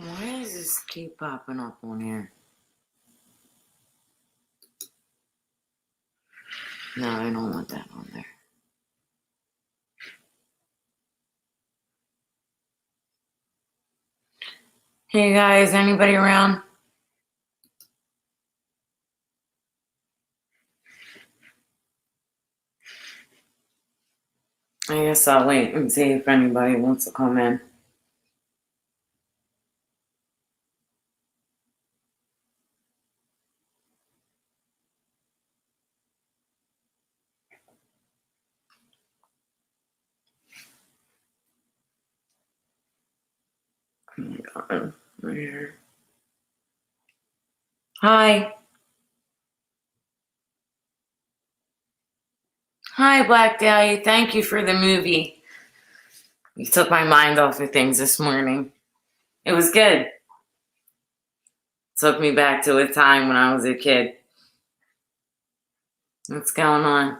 Why does this keep popping up on here? No, I don't want that on there. Hey guys, anybody around? I guess I'll wait and see if anybody wants to come in. Oh my god, right here. Hi. Hi, Black Dahlia. Thank you for the movie. You took my mind off of things this morning. It was good. Took me back to a time when I was a kid. What's going on?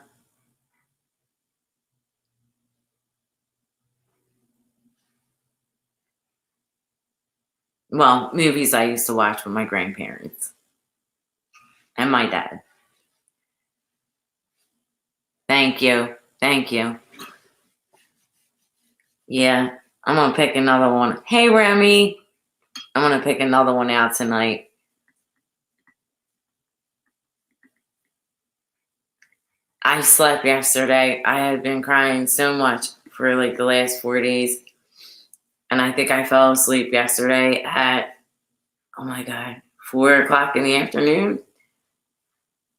Well, movies I used to watch with my grandparents and my dad. Thank you. Thank you. Yeah, I'm gonna pick another one. Hey, Remy. I'm gonna pick another one out tonight. I slept yesterday. I had been crying so much for like the last 4 days. And I think I fell asleep yesterday at, oh my God, 4 o'clock in the afternoon.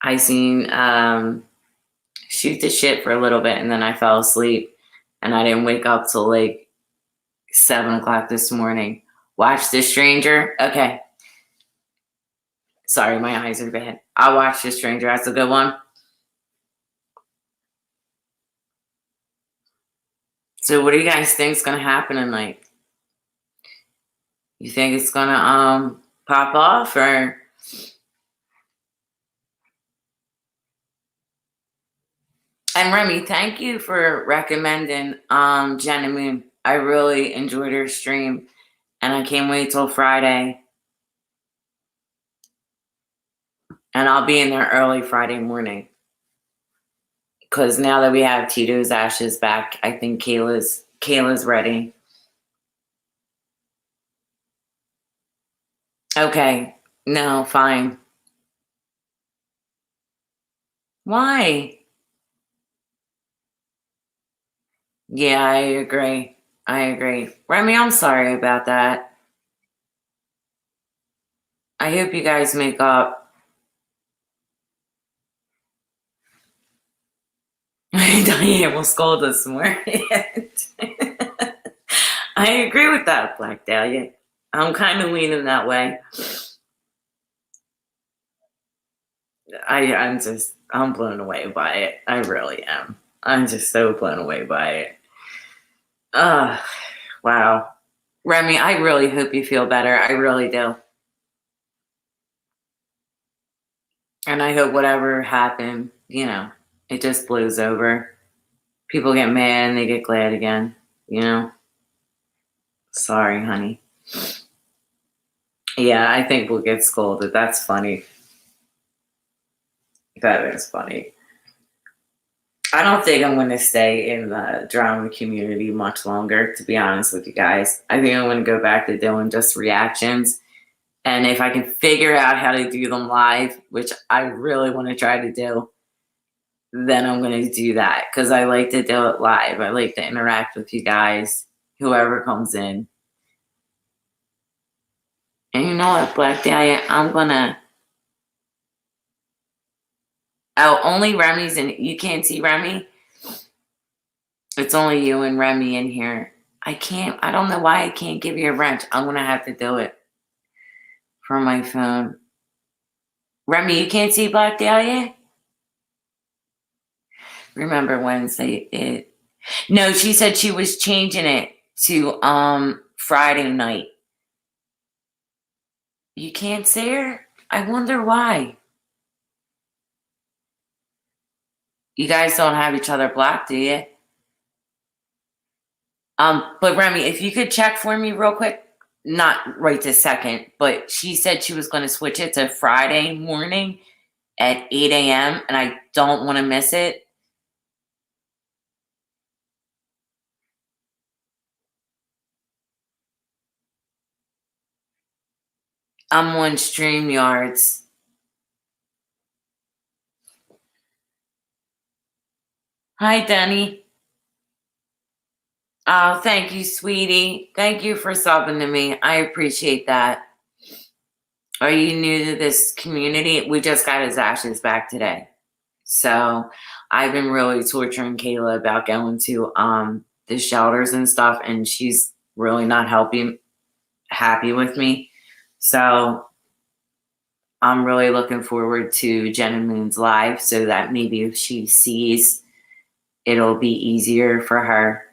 I seen Shoot the Shit for a little bit and then I fell asleep. And I didn't wake up till like 7 o'clock this morning. Watch The Stranger. Okay. Sorry, my eyes are bad. I'll watch The Stranger. That's a good one. So what do you guys think is going to happen tonight? You think it's going to pop off or? And Remy, thank you for recommending Jenna Moon. I really enjoyed her stream and I can't wait till Friday. And I'll be in there early Friday morning. Because now that we have Tito's Ashes back, I think Kayla's ready. Okay. No, fine. Why? Yeah, I agree. I agree. Remy, I'm sorry about that. I hope you guys make up. Diane will scold us more. I agree with that, Black Dahlia. I'm kind of leaning that way. I'm blown away by it. I really am. I'm just so blown away by it. Wow. Remy, I really hope you feel better. I really do. And I hope whatever happened, it just blows over. People get mad and they get glad again, Sorry, honey. Yeah, I think we'll get scolded. That's funny. That is funny. I don't think I'm going to stay in the drama community much longer, to be honest with you guys. I think I'm going to go back to doing just reactions. And if I can figure out how to do them live, which I really want to try to do, then I'm going to do that because I like to do it live. I like to interact with you guys, whoever comes in. And you know what, Black Dahlia, I'm going to... Oh, only Remy's in... You can't see Remy? It's only you and Remy in here. I don't know why I can't give you a wrench. I'm going to have to do it from my phone. Remy, you can't see Black Dahlia? Remember Wednesday? No, she said she was changing it to Friday night. You can't see her? I wonder why. You guys don't have each other blocked, do you? But Remy, if you could check for me real quick. not right this second, but she said she was going to switch it to Friday morning at 8 a.m. and I don't want to miss it. I'm on StreamYards. Hi, Denny. Oh, thank you, sweetie. Thank you for subbing to me. I appreciate that. Are you new to this community? We just got his ashes back today. So I've been really torturing Kayla about going to the shelters and stuff, and she's really not happy with me. So I'm really looking forward to Jen and Moon's live so that maybe if she sees, it'll be easier for her.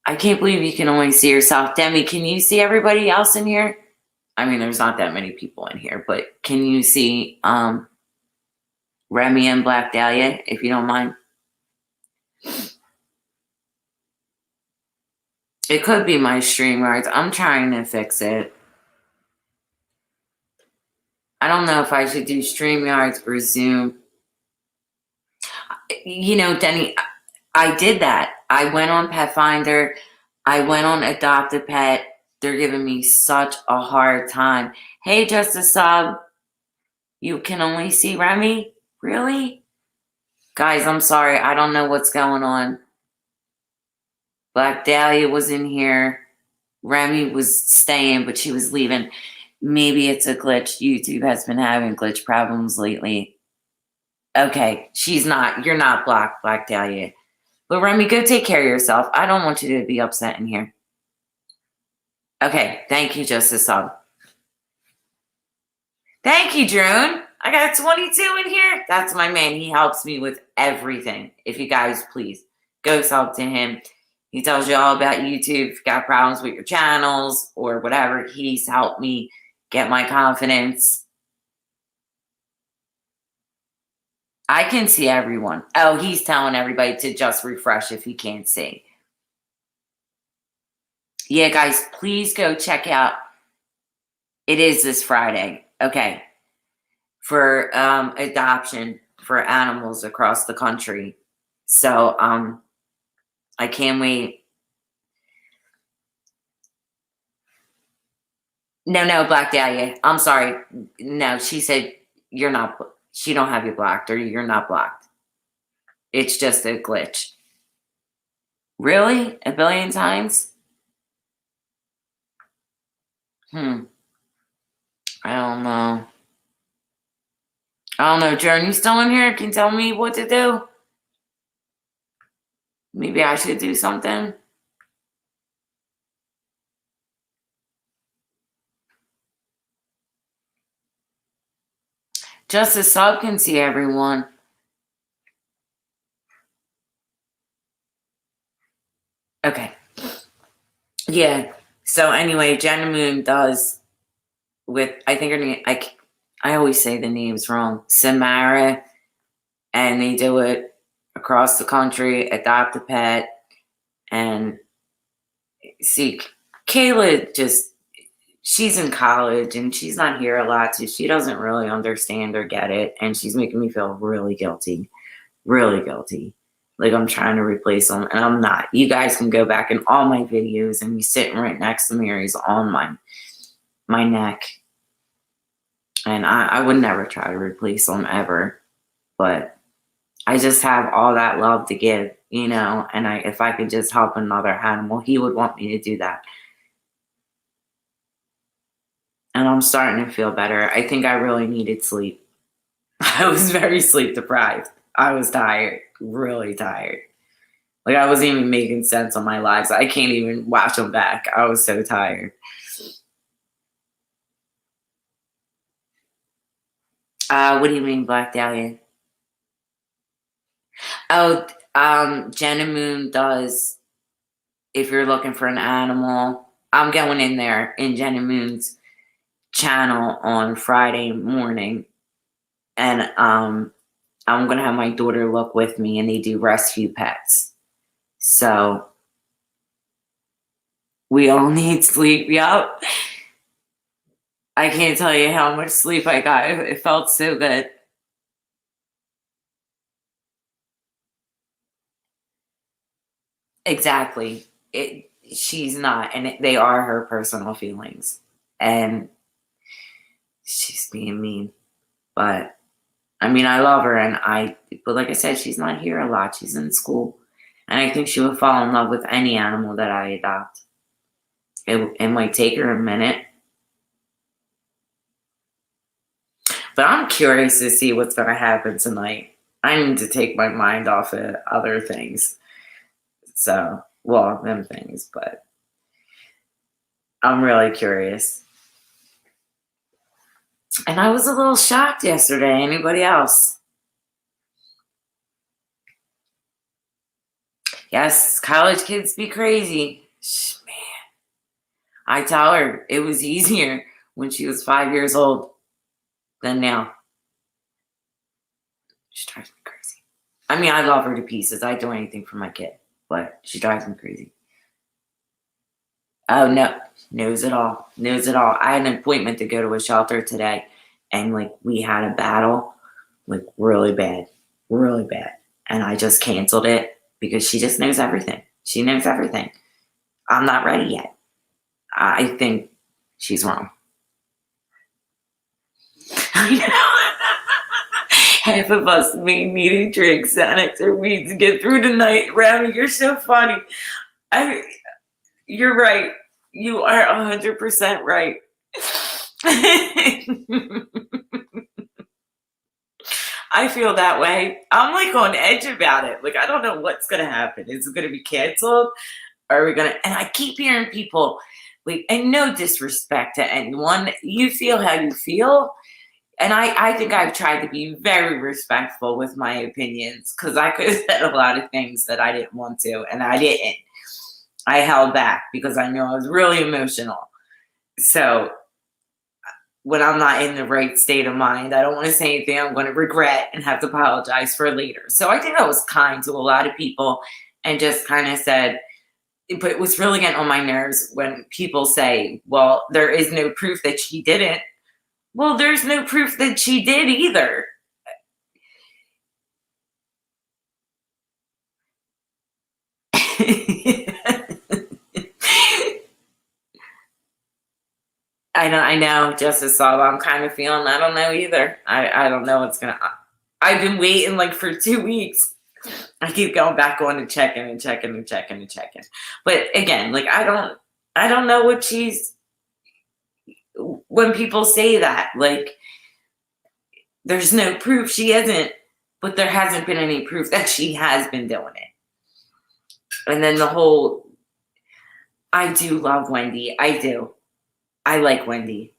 I can't believe you can only see yourself. Demi, can you see everybody else in here? I mean, there's not that many people in here, but can you see Remy and Black Dahlia, if you don't mind? It could be my StreamYards. I'm trying to fix it. I don't know if I should do StreamYards or Zoom. You know, Denny, I did that. I went on Pet Finder. I went on Adopt a Pet. They're giving me such a hard time. Hey, just a sub. You can only see Remy? Really? Guys, I'm sorry. I don't know what's going on. Black Dahlia was in here. Remy was staying, but she was leaving. Maybe it's a glitch. YouTube has been having glitch problems lately. Okay, she's not. You're not blocked, Black Dahlia. But Remy, go take care of yourself. I don't want you to be upset in here. Okay, thank you, Justice Sub. Thank you, Drone. I got 22 in here. That's my man. He helps me with everything. If you guys please go sub to him. He tells you all about YouTube. If you got problems with your channels or whatever, he's helped me get my confidence. I can see everyone. Oh, he's telling everybody to just refresh if you can't see. Yeah, guys, please go check out. It is this Friday. Okay. For adoption for animals across the country. So I can't wait. No, Black Dahlia. I'm sorry. No, she said you're not. She don't have you blocked, or you're not blocked. It's just a glitch. Really? A billion times? I don't know. I don't know. Jern, you still in here? Can you tell me what to do? Maybe I should do something. Just a sub can see everyone. Okay. Yeah. So anyway, Jenna Moon does with, I think her name, I always say the names wrong, Samara, and they do it across the country, Adopt a Pet, and see, Kayla just, she's in college and she's not here a lot, so she doesn't really understand or get it, and she's making me feel really guilty. Like I'm trying to replace them, and I'm not. You guys can go back in all my videos, and he's sitting right next to me, or he's on my neck. And I would never try to replace him ever, but I just have all that love to give, you know, and if I could just help another animal, he would want me to do that. And I'm starting to feel better. I think I really needed sleep. I was very sleep deprived. I was tired, really tired. Like I wasn't even making sense on my lives. I can't even watch them back. I was so tired. What do you mean, Black Dahlia? Oh, Jenna Moon does, if you're looking for an animal, I'm going in there in Jenna Moon's channel on Friday morning. And I'm going to have my daughter look with me, and they do rescue pets. So We all need sleep. Yup. I can't tell you how much sleep I got. It felt so good. Exactly. She's not, and they are her personal feelings. And she's being mean. But I mean, I love her, but like I said, she's not here a lot. She's in school. And I think she would fall in love with any animal that I adopt. It might take her a minute. But I'm curious to see what's going to happen tonight. I need to take my mind off of other things. So, well, them things, but I'm really curious. And I was a little shocked yesterday. Anybody else? Yes, college kids be crazy. Man, I tell her it was easier when she was 5 years old than now. She drives me crazy. I mean, I love her to pieces. I'd do anything for my kid, but she drives me crazy. Oh, no. Knows it all. Knows it all. I had an appointment to go to a shelter today, and, like, we had a battle, like, really bad. Really bad. And I just canceled it because she just knows everything. She knows everything. I'm not ready yet. I think she's wrong. I know. Half of us may need to drink Xanax or weed to get through the night. Rami, you're so funny. You're right. You are 100% right. I feel that way. I'm like on edge about it. Like, I don't know what's going to happen. Is it going to be canceled? Are we going to? And I keep hearing people, like, and no disrespect to anyone. You feel how you feel. And I think I've tried to be very respectful with my opinions because I could have said a lot of things that I didn't want to, and I didn't. I held back because I knew I was really emotional. So when I'm not in the right state of mind, I don't want to say anything I'm going to regret and have to apologize for later. So I think I was kind to a lot of people and just kind of said, but it was really getting on my nerves when people say, well, there is no proof that she didn't. Well, there's no proof that she did either. I know, Justice Saul. I'm kind of feeling, I don't know either. I don't know what's going to, I've been waiting like for 2 weeks. I keep going back on and checking and checking and checking and checking. But again, like, I don't know what when people say that, like, there's no proof she isn't, but there hasn't been any proof that she has been doing it. And then I do love Wendy. I do. I like Wendy.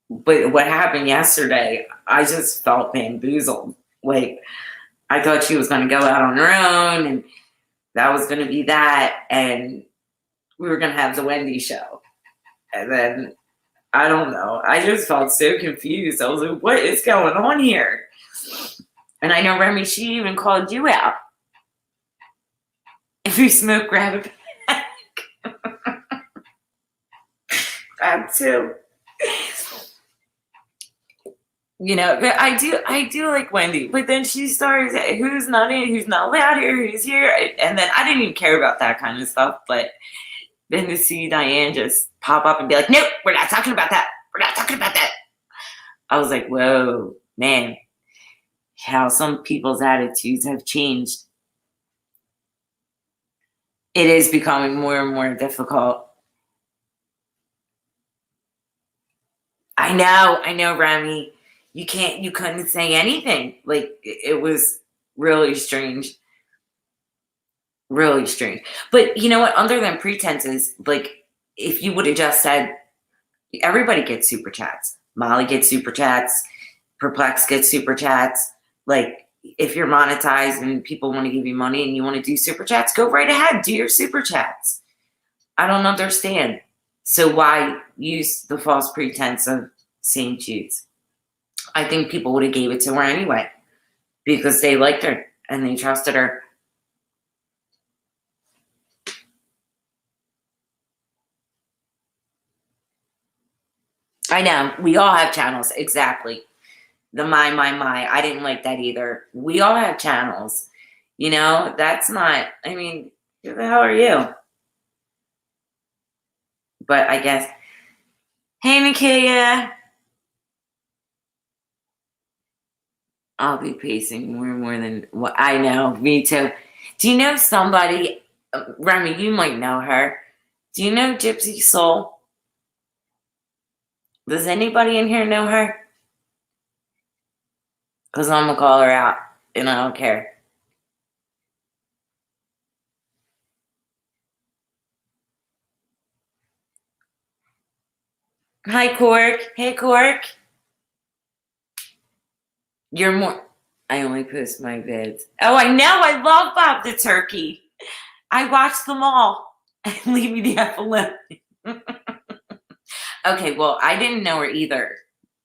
But what happened yesterday, I just felt bamboozled. Like, I thought she was going to go out on her own, and that was going to be that, and we were going to have the Wendy show. And then, I don't know. I just felt so confused. I was like, what is going on here? And I know, Remy, she even called you out. If you smoke, grab a pack. Grab two. You know, but I do like Wendy. But then she starts, who's not in, who's not allowed here, who's here. And then I didn't even care about that kind of stuff. But then to see Diane just pop up and be like, nope, we're not talking about that. We're not talking about that. I was like, whoa, man, how some people's attitudes have changed. It is becoming more and more difficult. I know, Rami. You couldn't say anything. Like, it was really strange. Really strange. But you know what? Other than pretenses, like, if you would have just said, everybody gets super chats. Molly gets super chats. Perplex gets super chats. Like, if you're monetized and people want to give you money and you want to do super chats, go right ahead. Do your super chats. I don't understand. So why use the false pretense of St. Jude's? I think people would have gave it to her anyway because they liked her and they trusted her. I know. We all have channels. Exactly. The my. I didn't like that either. We all have channels. You know, that's not, I mean, who the hell are you? But I guess, hey, Nakia. I'll be pacing more than what I know. Me too. Do you know somebody, Remy, you might know her. Do you know Gypsy Soul? Does anybody in here know her? Because I'm going to call her out, and I don't care. Hi, Cork. Hey, Cork. You're more. I only post my vids. Oh, I know. I love Bob the Turkey. I watch them all. Leave me the F alone. Okay, well, I didn't know her either,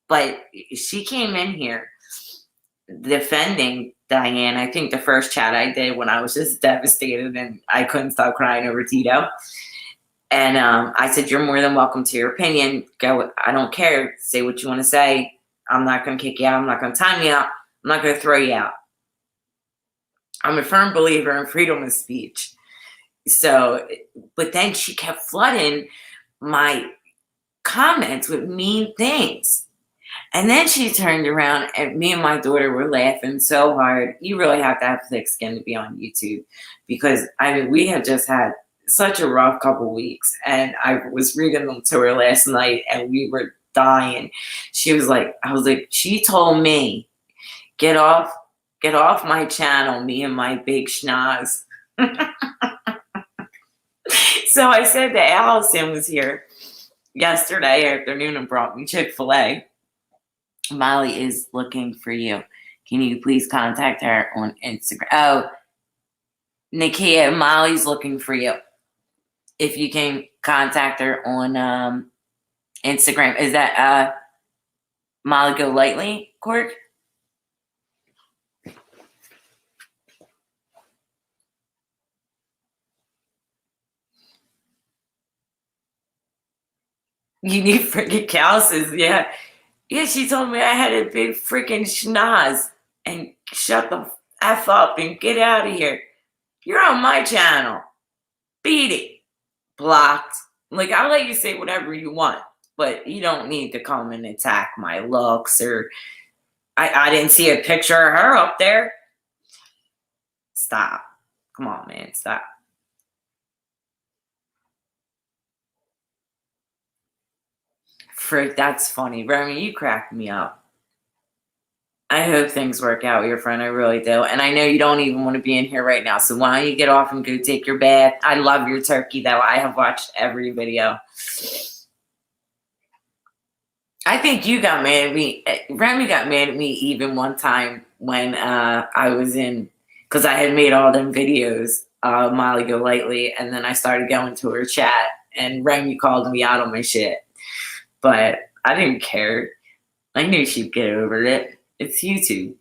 but she came in here defending Diane. I think the first chat I did when I was just devastated and I couldn't stop crying over Tito. And I said, you're more than welcome to your opinion. Go. I don't care. Say what you want to say. I'm not going to kick you out. I'm not going to time you out. I'm not going to throw you out. I'm a firm believer in freedom of speech. So, but then she kept flooding my comments with mean things. And then she turned around and me and my daughter were laughing so hard. You really have to have thick skin to be on YouTube because, I mean, we have just had such a rough couple weeks. And I was reading them to her last night and we were dying. She was like, I was like, she told me, get off my channel, me and my big schnoz. So I said that Allison was here yesterday afternoon and brought me Chick-fil-A. Molly is looking for you. Can you please contact her on Instagram? Oh, Nakia, Molly's looking for you. If you can contact her on Instagram. Is that Molly Go Lightly, Cork? You need freaking calluses, yeah. Yeah, she told me I had a big freaking schnoz and shut the F up and get out of here. You're on my channel. Beat it. Blocked. Like, I'll let you say whatever you want, but you don't need to come and attack my looks or I didn't see a picture of her up there. Stop. Come on, man. Stop. Frick, that's funny. Remy, you cracked me up. I hope things work out with your friend. I really do. And I know you don't even want to be in here right now. So why don't you get off and go take your bath? I love your turkey, though. I have watched every video. I think you got mad at me. Remy got mad at me even one time when I was in, because I had made all them videos, Molly Go Lightly, and then I started going to her chat, and Remy called me out on my shit. But I didn't care. I knew she'd get over it. It's YouTube.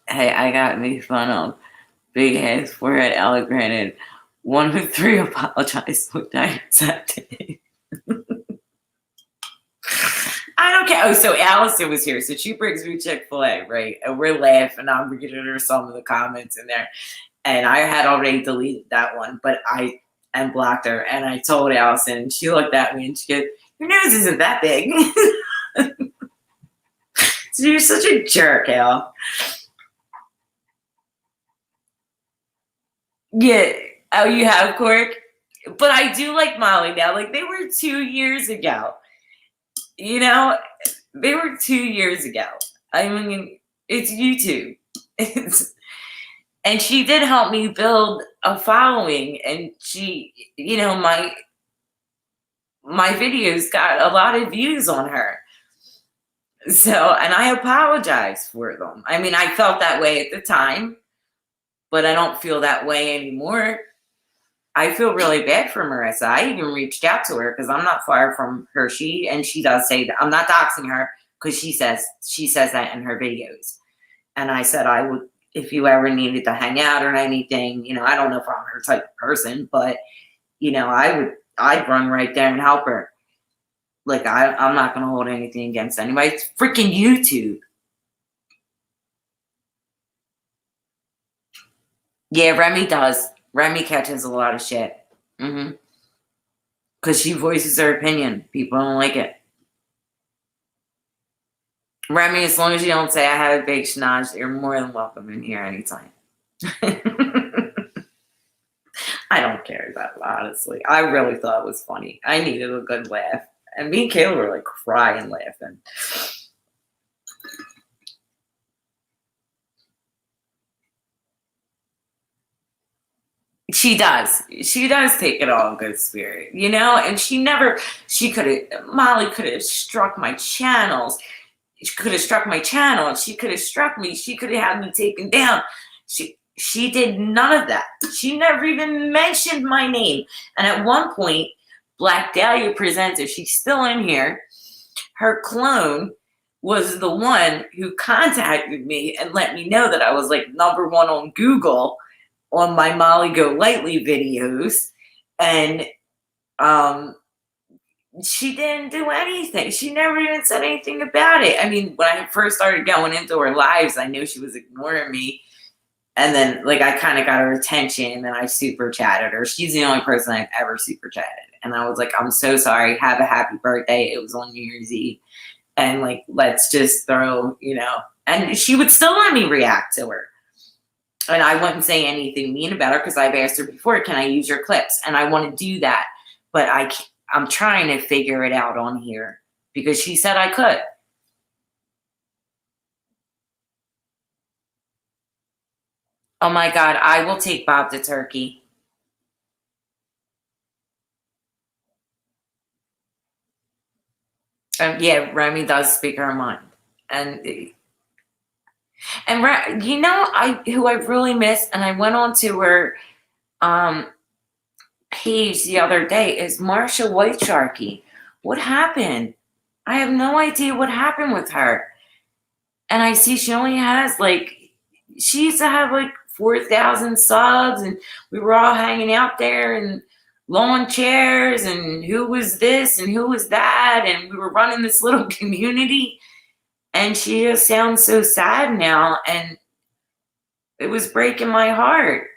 Hey, I got made fun of. Big ass forehead, Ella granted. 1 of 3 apologized. Looked I accepted. I don't care. Oh, so Allison was here. So she brings me Chick-fil-A, right? And we're laughing. I'm reading her some of the comments in there. And I had already deleted that one, but I unblocked her. And I told Allison, and she looked at me and she goes, your nose isn't that big. So you're such a jerk, Al. Yeah. Oh, you have, Cork? But I do like Molly now. Like, they were 2 years ago. You know, they were 2 years ago. I mean, it's YouTube. And she did help me build a following. And she, you know, my videos got a lot of views on her. So, and I apologize for them. I mean, I felt that way at the time, but I don't feel that way anymore. I feel really bad for Marissa. I even reached out to her because I'm not far from her. She does say that I'm not doxing her because she says that in her videos. And I said I would, if you ever needed to hang out or anything. I don't know if I'm her type of person, but I'd run right there and help her. Like, I'm not going to hold anything against anybody. It's freaking YouTube. Yeah, Remy does. Remy catches a lot of shit. Because she voices her opinion. People don't like it. Remy, as long as you don't say I have a big schnoz, you're more than welcome in here anytime. I don't care about it, honestly. I really thought it was funny. I needed a good laugh. And me and Kayla were like crying laughing. She does. She does take it all in good spirit, and Molly could have struck my channels. She could have struck my channel. She could have struck me. She could have had me taken down. She did none of that. She never even mentioned my name. And at one point, Black Dahlia Presents, if she's still in here, her clone was the one who contacted me and let me know that I was like #1 on Google on my Molly Go Lightly videos. And she didn't do anything. She never even said anything about it. I mean, when I first started going into her lives, I knew she was ignoring me. And then, like, I kind of got her attention, and I super chatted her. She's the only person I've ever super chatted. And I was like, I'm so sorry. Have a happy birthday. It was on New Year's Eve. And, like, let's just throw, And she would still let me react to her. And I wouldn't say anything mean about her because I've asked her before, can I use your clips? And I want to do that. But I'm trying to figure it out on here because she said I could. Oh my God, I will take Bob to Turkey. Yeah, Remy does speak her mind. And who I really miss, and I went on to her page the other day, is Marsha White Sharky. What happened? I have no idea what happened with her. And I see she only has she used to have 4,000 subs, and we were all hanging out there and lawn chairs, and who was this and who was that, and we were running this little community. And she just sounds so sad now, and it was breaking my heart.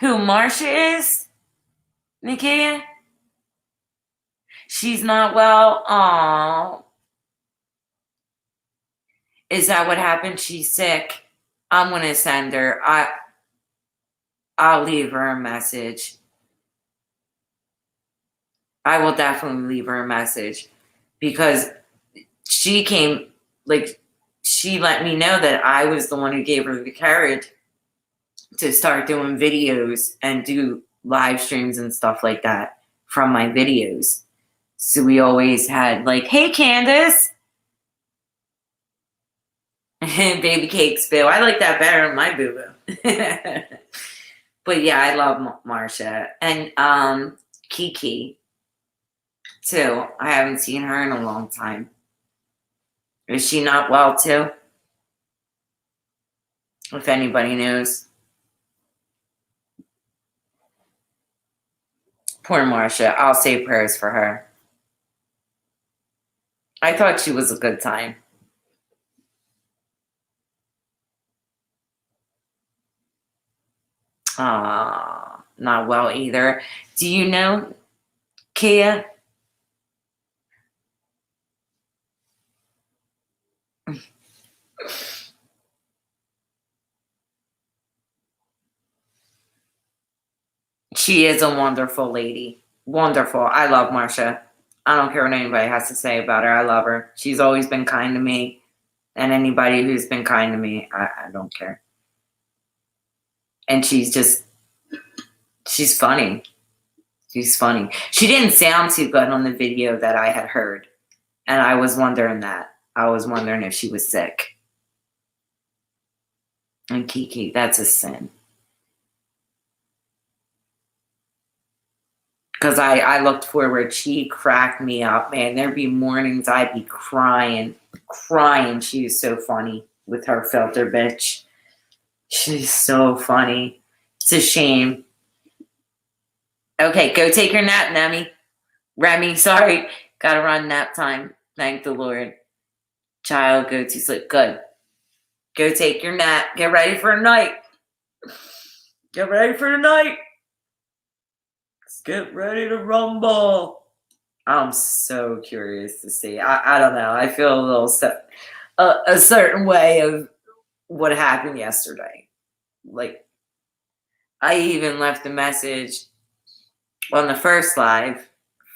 Who Marsha is, Nikia? She's not well. Aww. Is that what happened? She's sick. I'm gonna send her. I'll leave her a message. I will definitely leave her a message because she let me know that I was the one who gave her the courage to start doing videos and do live streams and stuff like that from my videos. So we always had hey, Candace. Baby cakes, boo. I like that better than my boo-boo. But yeah, I love Marsha. And Kiki, too. I haven't seen her in a long time. Is she not well, too? If anybody knows. Poor Marsha. I'll say prayers for her. I thought she was a good time. Not well either. Do you know Kia? She is a wonderful lady. Wonderful. I love Marsha. I don't care what anybody has to say about her. I love her. She's always been kind to me. And anybody who's been kind to me, I don't care. And she's funny. She's funny. She didn't sound too good on the video that I had heard. And I was wondering that. I was wondering if she was sick. And Kiki, that's a sin. Because I looked forward. She cracked me up, man. There'd be mornings I'd be crying. She was so funny with her filter bitch. She's so funny. It's a shame. Okay, go take your nap, Remy, sorry. Gotta run nap time. Thank the Lord. Child, go to sleep. Good. Go take your nap. Get ready for a night. Get ready for the night. Let's get ready to rumble. I'm so curious to see. I don't know. I feel a little a certain way of what happened yesterday. Like, I even left a message on the first live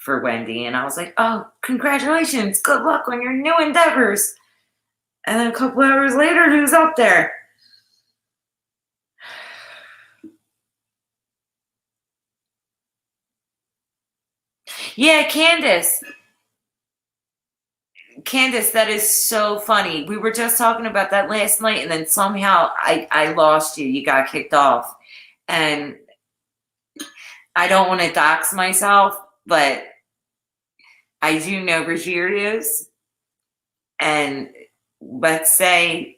for Wendy, and I was like, oh, congratulations. Good luck on your new endeavors. And then a couple hours later, who's up there? Yeah, Candace, that is so funny. We were just talking about that last night, and then somehow I lost you. You got kicked off. And I don't want to dox myself, but I do know where she is. And let's say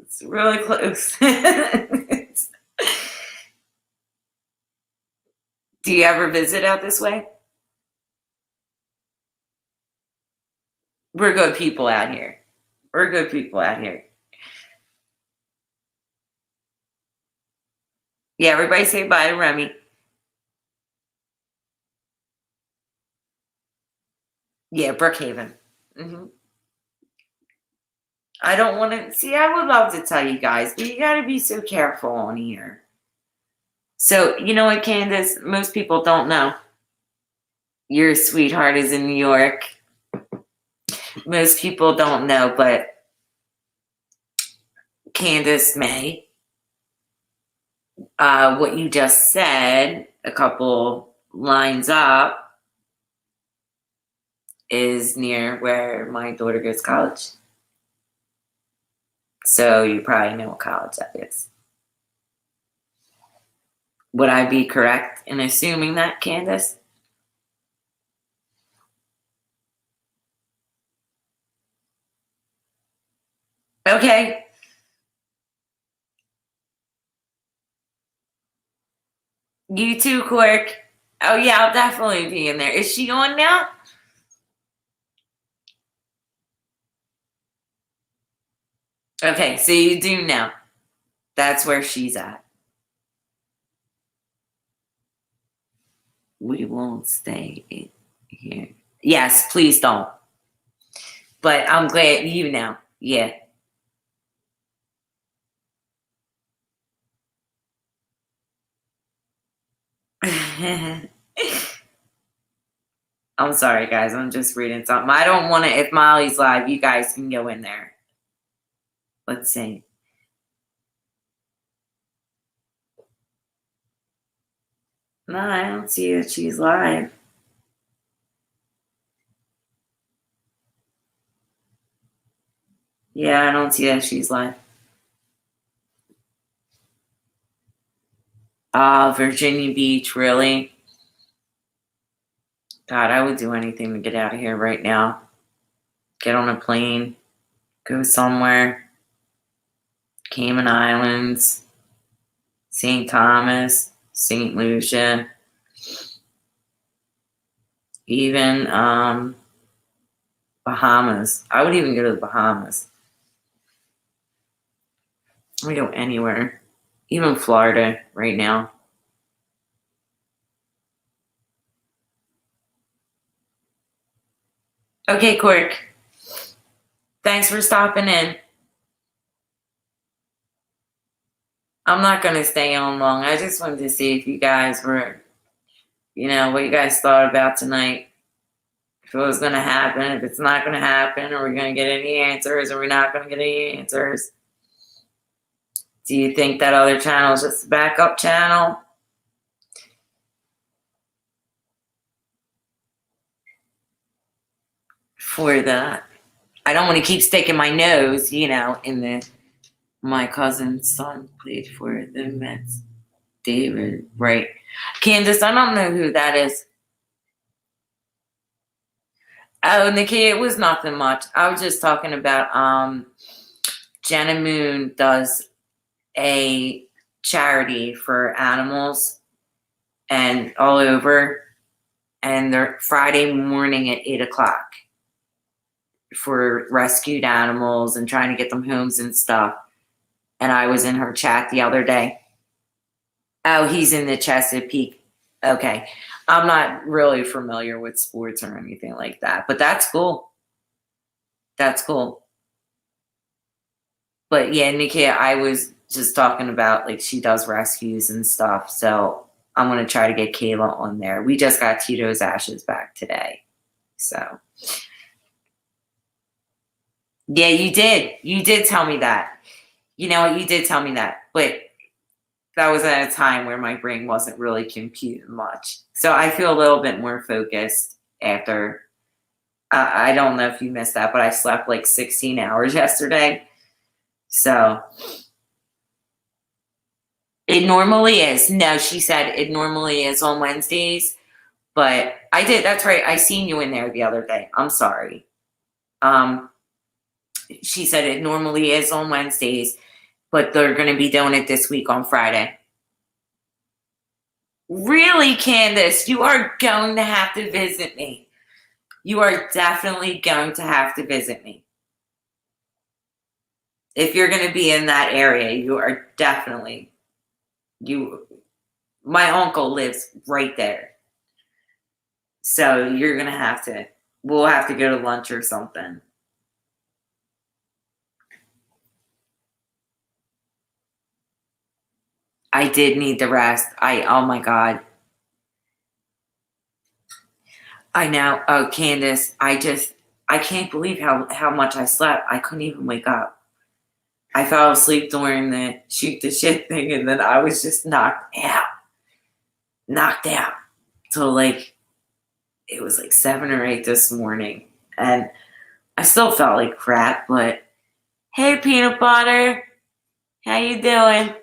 it's really close. Do you ever visit out this way? We're good people out here. Yeah, everybody say bye to Remy. Yeah, Brookhaven. I don't want to see. I would love to tell you guys, but you got to be so careful on here. So, you know what, Candace? Most people don't know. Your sweetheart is in New York. Most people don't know, but Candace May, what you just said, a couple lines up, is near where my daughter goes to college. So you probably know what college that is. Would I be correct in assuming that, Candace? Okay. You too, Quirk. Oh, yeah, I'll definitely be in there. Is she on now? Okay, so you do know. That's where she's at. We won't stay in here. Yes, please don't. But I'm glad you know. Yeah. I'm sorry, guys. I'm just reading something. I don't want to. If Molly's live, you guys can go in there. Let's see. No, I don't see that she's live. Yeah, I don't see that she's live. Virginia Beach, really? God, I would do anything to get out of here right now. Get on a plane, go somewhere. Cayman Islands, St. Thomas, St. Lucia, even Bahamas. I would even go to the Bahamas. I would go anywhere, even Florida right now. Okay, Quirk. Thanks for stopping in. I'm not going to stay on long. I just wanted to see if you guys were, what you guys thought about tonight. If it was going to happen, if it's not going to happen, are we going to get any answers? Are we not going to get any answers? Do you think that other channel is just a backup channel? For the, I don't want to keep sticking my nose, in the, my cousin's son played for the Mets. David, right? Candace, I don't know who that is. Oh, Nikki, it was nothing much. I was just talking about Jenna Moon does a charity for animals and all over, and they're Friday morning at 8 o'clock for rescued animals and trying to get them homes and stuff. And I was in her chat the other day. Oh, he's in the Chesapeake. Okay. I'm not really familiar with sports or anything like that, but that's cool. That's cool. But yeah, Nikki, I was just talking about like she does rescues and stuff. So I'm going to try to get Kayla on there. We just got Tito's ashes back today. So yeah, you did. You did tell me that. You know what? You did tell me that. But that was at a time where my brain wasn't really computing much. So I feel a little bit more focused after. I don't know if you missed that, but I slept like 16 hours yesterday. So it normally is. No, she said it normally is on Wednesdays. But I did. That's right. I seen you in there the other day. I'm sorry. She said it normally is on Wednesdays, but they're going to be doing it this week on Friday. Really, Candace, you are going to have to visit me. You are definitely going to have to visit me. If you're going to be in that area, you are definitely, my uncle lives right there. So you're going to have to, we'll have to go to lunch or something. I did need the rest. Oh my God. I know. Oh, Candace, I can't believe how much I slept. I couldn't even wake up. I fell asleep during the shoot the shit thing, and then I was just knocked out. Till like, it was like 7 or 8 this morning. And I still felt like crap, but hey, peanut butter, how you doing?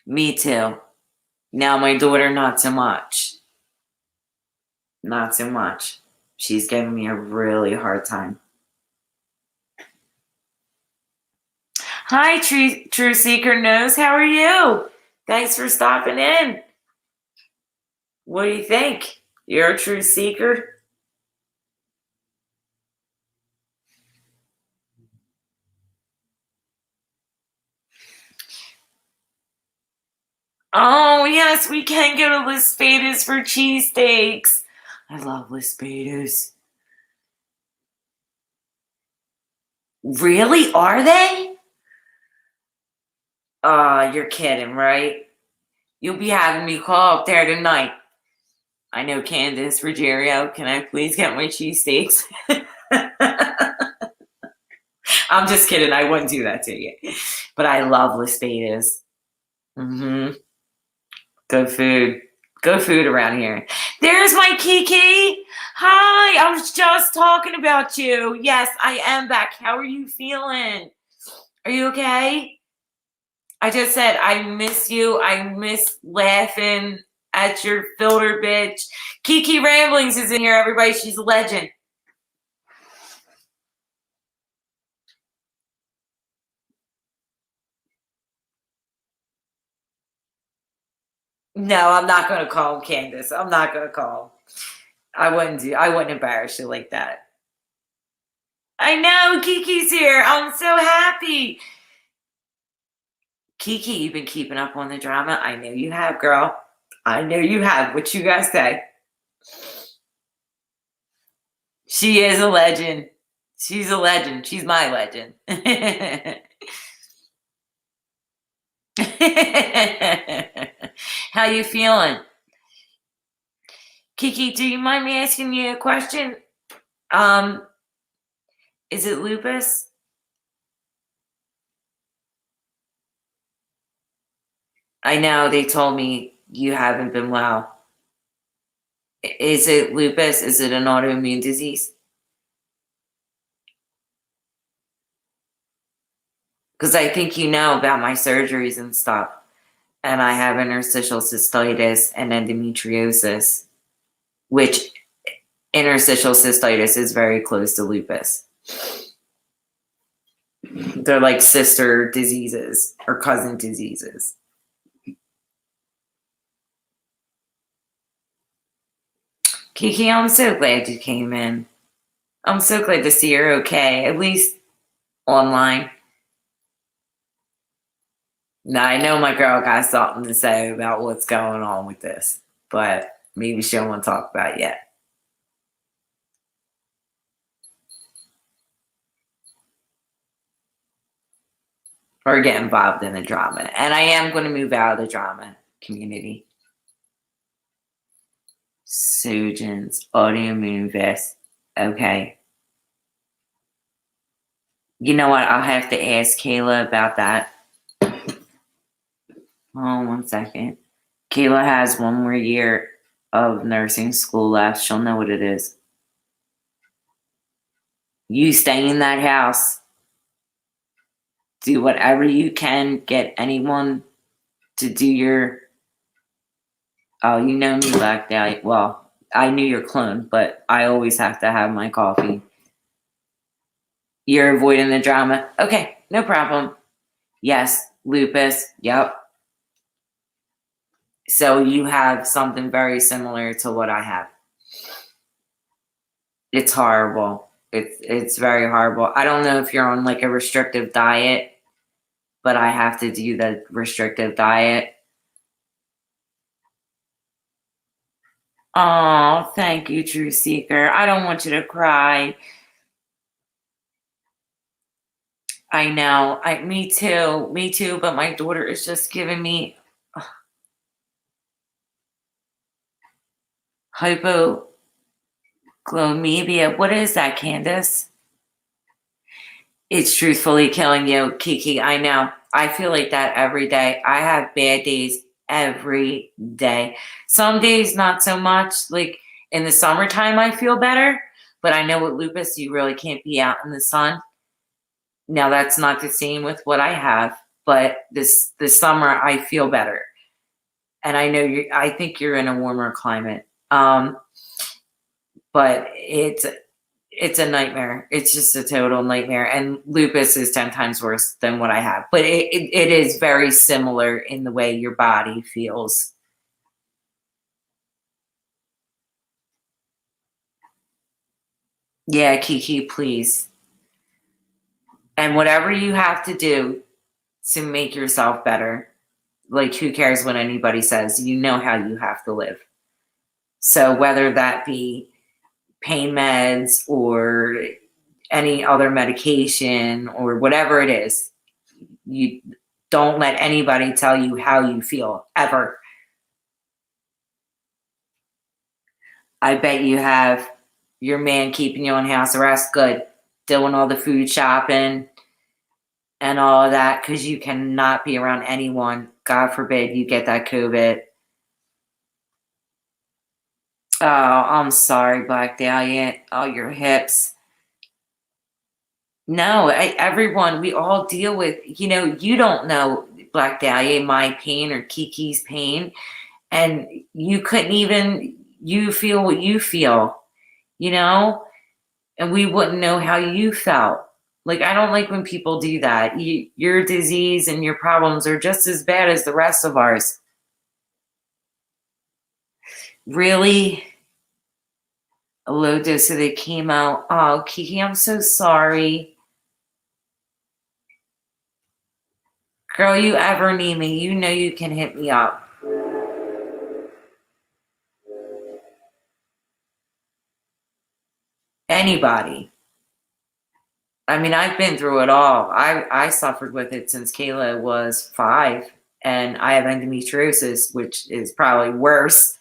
Me too. Now my daughter, not so much. Not so much. She's giving me a really hard time. Hi, True Seeker Knows. How are you? Thanks for stopping in. What do you think? You're a true seeker? Oh, yes, we can go to Las for cheesesteaks. I love Las. Really? Are they? You're kidding, right? You'll be having me call up there tonight. I know, Candace Ruggiero. Can I please get my cheesesteaks? I'm just kidding. I wouldn't do that to you. But I love Las. Mm-hmm. Good food. Good food around here. There's my Kiki. Hi. I was just talking about you. Yes, I am back. How are you feeling? Are you okay? I just said I miss you. I miss laughing at your filter bitch. Kiki Ramblings is in here, everybody. She's a legend. No, I'm not going to call him, Candace. I'm not going to call him. I wouldn't embarrass you like that. I know Kiki's here. I'm so happy. Kiki, you've been keeping up on the drama. I know you have, girl. I know you have. What you guys say? She is a legend. She's a legend. She's my legend. How you feeling? Kiki, do you mind me asking you a question? Is it lupus? I know they told me you haven't been well. Is it lupus? Is it an autoimmune disease? Because I think you know about my surgeries and stuff. and I have interstitial cystitis and endometriosis, which interstitial cystitis is very close to lupus. They're like sister diseases or cousin diseases. Kiki, I'm so glad you came in. I'm so glad to see you're okay, at least online. Now, I know my girl got something to say about what's going on with this, but maybe she don't want to talk about it yet. Or get involved in the drama. And I am going to move out of the drama community. Sojins, autoimmune vest. Okay. You know what? I'll have to ask Kayla about that. Oh, 1 second. Kayla has 1 more year of nursing school left. She'll know what it is. You stay in that house. Do whatever you can. Get anyone to do your... Oh, you know me, Black Dahlia. Well, I knew your clone, but I always have to have my coffee. You're avoiding the drama. Okay, no problem. Yes, lupus. Yep. So you have something very similar to what I have. It's horrible. It's very horrible. I don't know if you're on like a restrictive diet, but I have to do the restrictive diet. Oh, thank you, True Seeker. I don't want you to cry. I know. Me too, but my daughter is just giving me hypoglycemia. What is that, Candace? It's truthfully killing you, Kiki. I know. I feel like that every day. I have bad days every day. Some days not so much. Like in the summertime, I feel better. But I know with lupus, you really can't be out in the sun. Now, that's not the same with what I have. But this summer, I feel better. And I know I think you're in a warmer climate. But it's a nightmare. It's just a total nightmare. And lupus is 10 times worse than what I have. But it is very similar in the way your body feels. Yeah, Kiki, please. And whatever you have to do to make yourself better, like who cares what anybody says? You know how you have to live. So whether that be pain meds or any other medication or whatever it is, you don't let anybody tell you how you feel, ever. I bet you have your man keeping you on house arrest. Good. Doing all the food shopping and all of that, because you cannot be around anyone. God forbid you get that COVID. Oh, I'm sorry, Black Dahlia. Oh, your hips. No, everyone, we all deal with, you don't know, Black Dahlia, my pain or Kiki's pain. And you couldn't even, you feel what you feel, and we wouldn't know how you felt. Like, I don't like when people do that. Your disease and your problems are just as bad as the rest of ours. Really? A low dose of the chemo. Oh, Kiki, I'm so sorry. Girl, you ever need me, you know you can hit me up. Anybody. I mean, I've been through it all. I suffered with it since Kayla was 5, and I have endometriosis, which is probably worse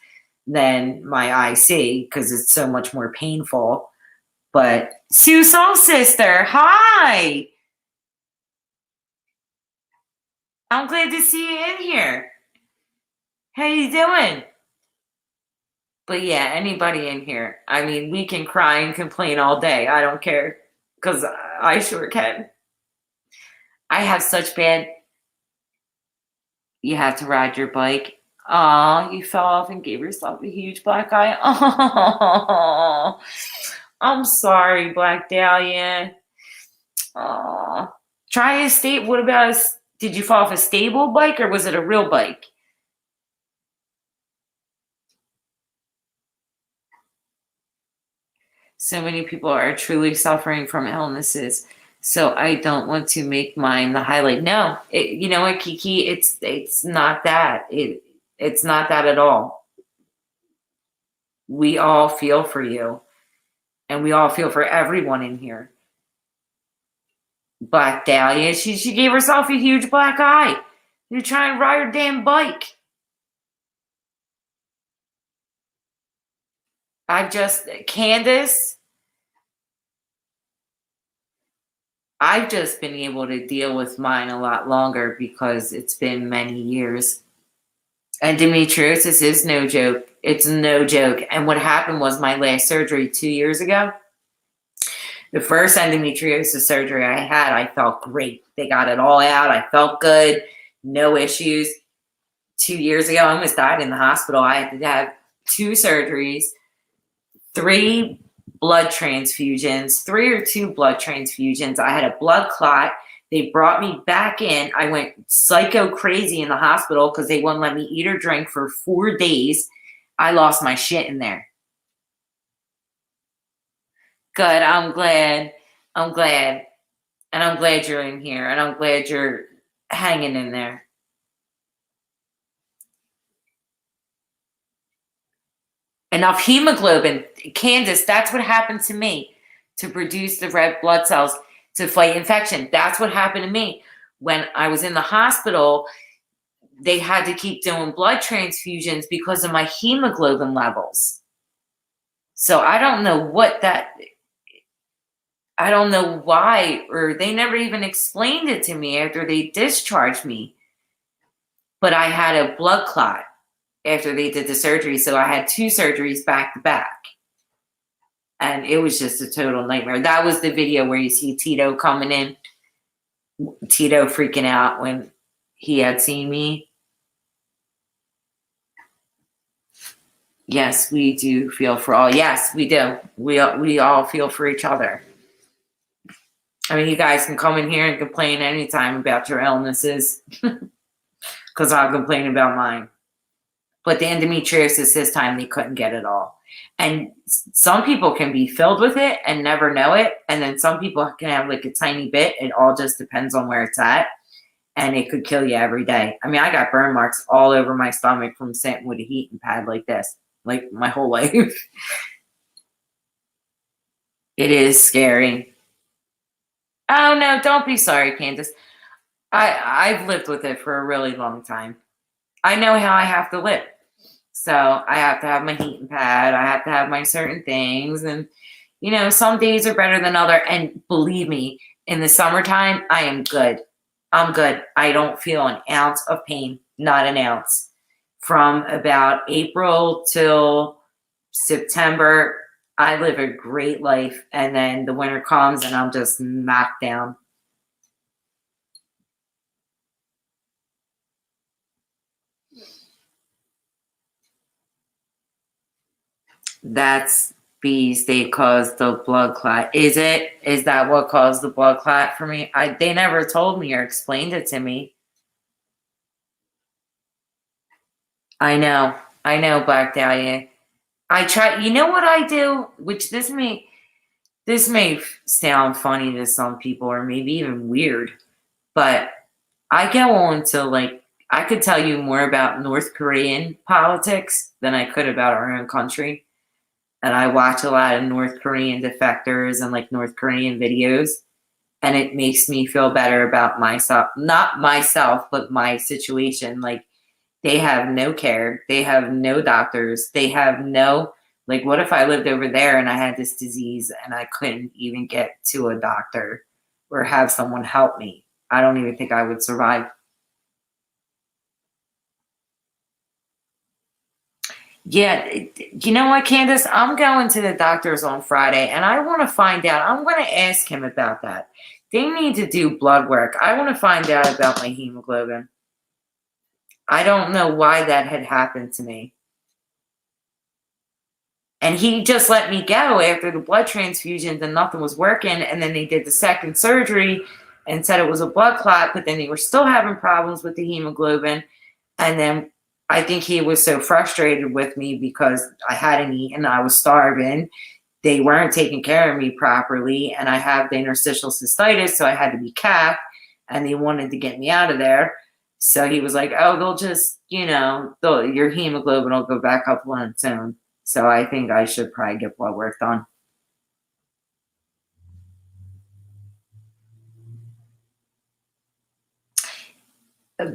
than my IC because it's so much more painful. But Sue Soul Sister, hi! I'm glad to see you in here. How you doing? But yeah, anybody in here. I mean, we can cry and complain all day. I don't care, because I sure can. I have such bad... You had to ride your bike. Oh, you fell off and gave yourself a huge black eye. Oh, I'm sorry, Black Dahlia. Oh, try a state. What about did you fall off a stable bike or was it a real bike? So many people are truly suffering from illnesses. So I don't want to make mine the highlight. No, you know what, Kiki? It's not that. It's not that at all. We all feel for you, and we all feel for everyone in here. Black Dahlia, she gave herself a huge black eye. You're trying to ride her damn bike. Candace, I've just been able to deal with mine a lot longer because it's been many years. Endometriosis is no joke. It's no joke. And what happened was my last surgery 2 years ago, the first endometriosis surgery I had, I felt great. They got it all out. I felt good. No issues. 2 years ago, I almost died in the hospital. I had to have 2 surgeries, 3 blood transfusions, 3 or 2 blood transfusions. I had a blood clot. They brought me back in. I went psycho crazy in the hospital because they wouldn't let me eat or drink for 4 days. I lost my shit in there. Good. I'm glad. I'm glad. And I'm glad you're in here. And I'm glad you're hanging in there. Enough hemoglobin. Candace, that's what happened to me to produce the red blood cells to fight infection. That's what happened to me. When I was in the hospital, they had to keep doing blood transfusions because of my hemoglobin levels. So I don't know I don't know why, or they never even explained it to me after they discharged me. But I had a blood clot after they did the surgery. So I had 2 surgeries back to back. And it was just a total nightmare. That was the video where you see Tito coming in. Tito freaking out when he had seen me. Yes, we do feel for all. Yes, we do. We all feel for each other. I mean, you guys can come in here and complain anytime about your illnesses. Because I'll complain about mine. But the endometriosis, this time they couldn't get it all. And some people can be filled with it and never know it. And then some people can have like a tiny bit. It all just depends on where it's at. And it could kill you every day. I mean, I got burn marks all over my stomach from sitting with a heating pad like this, like my whole life. It is scary. Oh, no, don't be sorry, Candace. I've lived with it for a really long time. I know how I have to live. So I have to have my heating pad. I have to have my certain things. And, you know, some days are better than other. And believe me, in the summertime, I am good. I'm good. I don't feel an ounce of pain. Not an ounce. From about April till September, I live a great life. And then the winter comes and I'm just knocked down. That's bees. They caused the blood clot. Is it? Is that what caused the blood clot for me? They never told me or explained it to me. I know, Black Dahlia. I try. You know what I do? Which this may sound funny to some people, or maybe even weird, but I go on to like I could tell you more about North Korean politics than I could about our own country. And I watch a lot of North Korean defectors and like North Korean videos. And it makes me feel better about myself. Not myself, but my situation. Like they have no care. They have no doctors. They have no, like, what if I lived over there and I had this disease and I couldn't even get to a doctor or have someone help me? I don't even think I would survive. Yeah, you know what, Candace? I'm going to the doctor's on Friday, and I want to find out. I'm going to ask him about that. They need to do blood work. I want to find out about my hemoglobin. I don't know why that had happened to me. And he just let me go after the blood transfusions and nothing was working. And then they did the second surgery and said it was a blood clot, but then they were still having problems with the hemoglobin. And then I think he was so frustrated with me because I hadn't eaten, I was starving. They weren't taking care of me properly, and I have the interstitial cystitis, so I had to be capped, and they wanted to get me out of there. So he was like, "Oh, they'll just, your hemoglobin will go back up on its own." So I think I should probably get blood work done.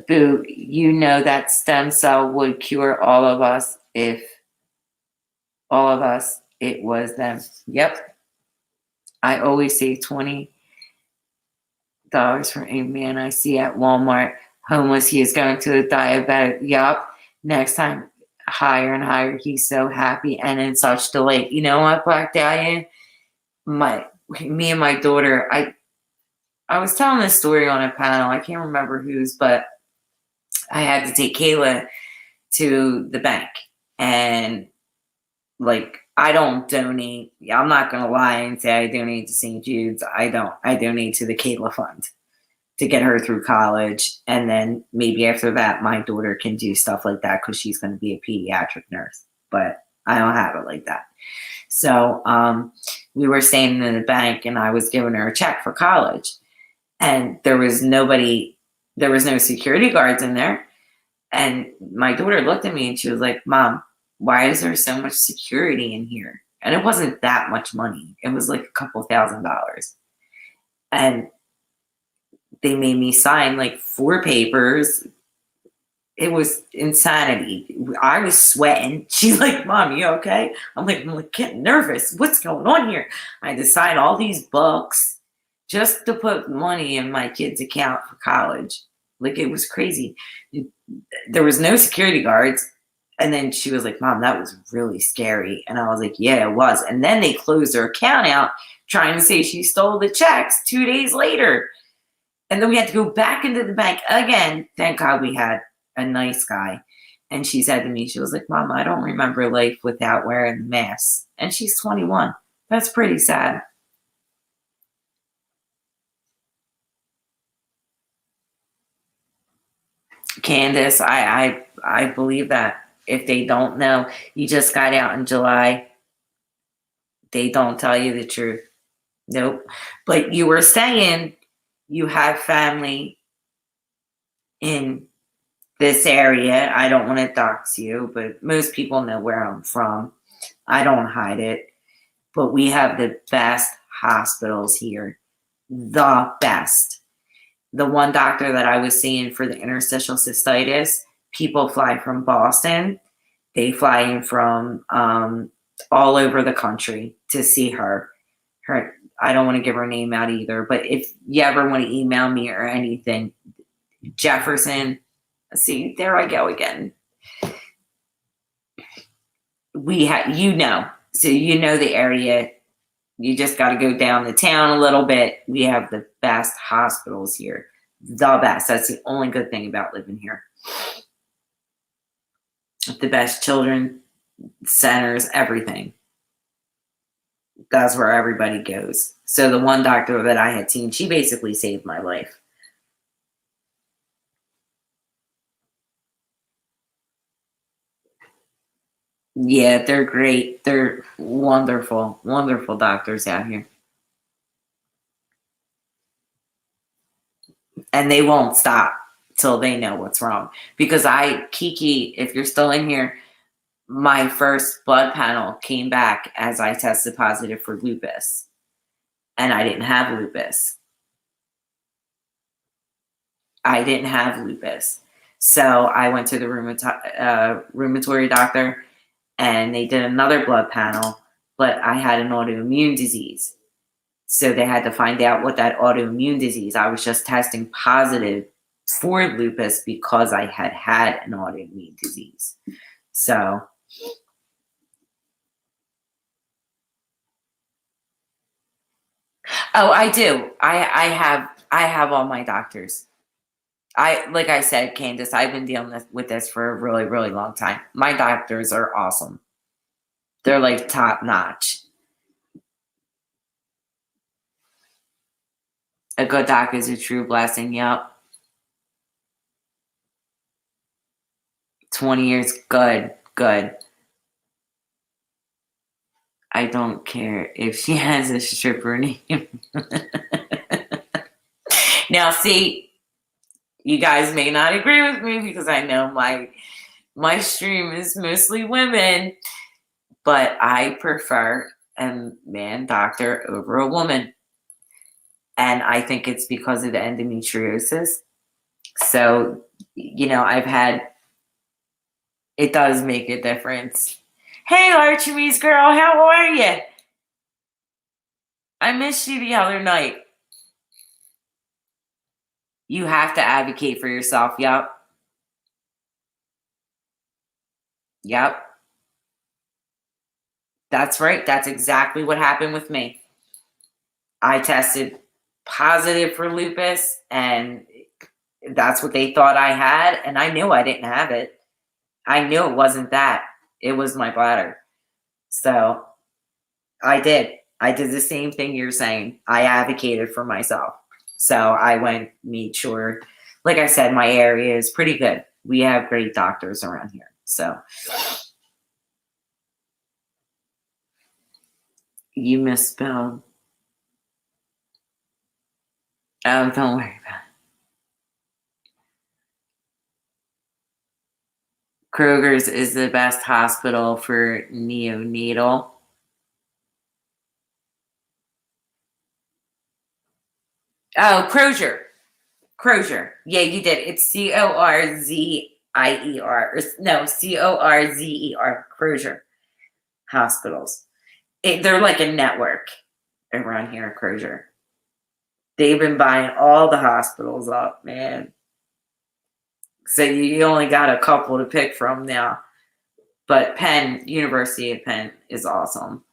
Boo, that stem cell would cure all of us if all of us, it was them. Yep. I always save $20 for a man I see at Walmart. Homeless, he is going to a diabetic. Yup. Next time, higher and higher. He's so happy and in such delight. You know what, Black Dahlia? Me and my daughter, I was telling this story on a panel. I can't remember whose, but I had to take Kayla to the bank. And I don't donate. I'm not going to lie and say I donate to St. Jude's. I don't. I donate to the Kayla Fund to get her through college. And then maybe after that, my daughter can do stuff like that because she's going to be a pediatric nurse. But I don't have it like that. So we were staying in the bank and I was giving her a check for college. And there was no security guards in there. And my daughter looked at me and she was like, "Mom, why is there so much security in here?" And it wasn't that much money. It was like a couple $1,000s. And they made me sign 4 papers. It was insanity. I was sweating. She's like, "Mom, you okay?" I'm getting nervous. What's going on here? I had to sign all these books just to put money in my kid's account for college. It was crazy. There was no security guards. And then she was like, "Mom, that was really scary." And I was like, "Yeah, it was." And then they closed her account out trying to say she stole the checks 2 days later. And then we had to go back into the bank again. Thank God we had a nice guy. And she said to me, she was like, "Mom, I don't remember life without wearing the mask." And she's 21. That's pretty sad. Candace, I believe that if they don't know, you just got out in July, they don't tell you the truth. Nope. But you were saying you have family in this area. I don't want to dox you, but most people know where I'm from. I don't hide it. But we have the best hospitals here. The best. The one doctor that I was seeing for the interstitial cystitis, people fly from Boston. They fly in from all over the country to see her. I don't want to give her name out either, but if you ever want to email me or anything, Jefferson, see, there I go again. We have, so the area. You just got to go down the town a little bit. We have the best hospitals here. The best. That's the only good thing about living here. The best children centers, everything. That's where everybody goes. So the one doctor that I had seen, she basically saved my life. Yeah, they're great. They're wonderful, wonderful doctors out here. And they won't stop till they know what's wrong. Because Kiki, if you're still in here, my first blood panel came back as I tested positive for lupus. And I didn't have lupus. So I went to the rheumatoid doctor and they did another blood panel, but I had an autoimmune disease. So they had to find out what that autoimmune disease. I was just testing positive for lupus because I had an autoimmune disease. So I do. I have all my doctors. Like I said, Candace, I've been dealing with this for a really, really long time. My doctors are awesome. They're like top notch. A good doc is a true blessing. Yep. 20 years. Good. Good. I don't care if she has a stripper name. Now, see, you guys may not agree with me because I know my stream is mostly women, but I prefer a man doctor over a woman. And I think it's because of the endometriosis. So, it does make a difference. Hey, Archimedes girl, how are you? I missed you the other night. You have to advocate for yourself. Yep. Yep. That's right. That's exactly what happened with me. I tested positive for lupus, and that's what they thought I had, and I knew I didn't have it. I knew it wasn't that. It was my bladder. So I did the same thing you're saying. I advocated for myself. So I made sure, like I said, my area is pretty good. We have great doctors around here. So you misspelled. Oh, don't worry about it. Kroger's is the best hospital for neonatal. Oh, Crozier. Yeah, you did. It's Corzier. No, Corzer. Crozier hospitals. They're like a network around here at Crozier. They've been buying all the hospitals up, man. So you only got a couple to pick from now. But University of Penn is awesome.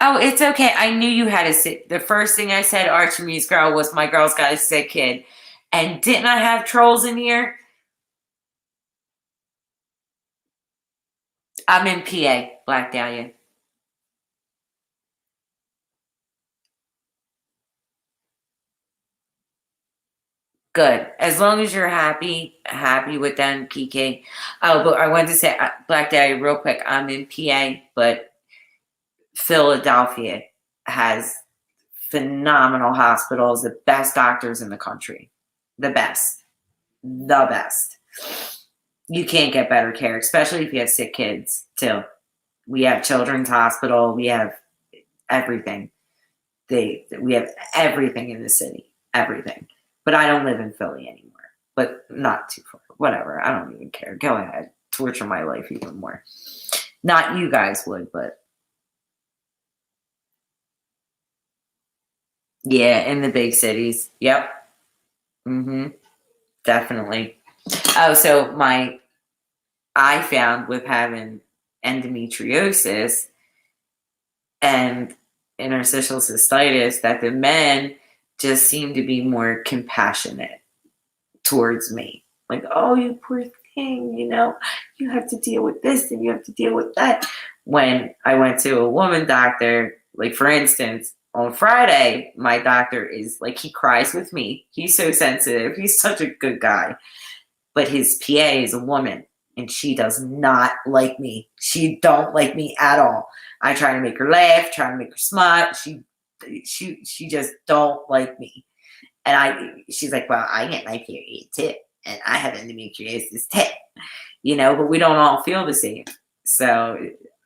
Oh, it's okay. I knew you had a sick. The first thing I said, Archimedes girl, was my girl's got a sick kid. And didn't I have trolls in here? I'm in PA, Black Dahlia. Good. As long as you're happy with them, PK. Oh, but I wanted to say, Black Dahlia, real quick. I'm in PA, but Philadelphia has phenomenal hospitals, the best doctors in the country. The best. The best. You can't get better care, especially if you have sick kids, too. We have Children's Hospital. We have everything. We have everything in the city. Everything. But I don't live in Philly anymore. But not too far. Whatever. I don't even care. Go ahead. Torture my life even more. Not you guys would, but yeah, in the big cities. Yep. Definitely. Oh, so I found with having endometriosis and interstitial cystitis that the men just seem to be more compassionate towards me. Like, oh, you poor thing, you have to deal with this and you have to deal with that. When I went to a woman doctor, like for instance, on Friday, my doctor is like, he cries with me. He's so sensitive. He's such a good guy. But his PA is a woman, and she does not like me. She don't like me at all. I try to make her laugh, try to make her smile. She just don't like me. And she's like, well, I get my period too, and I have endometriosis too, but we don't all feel the same. So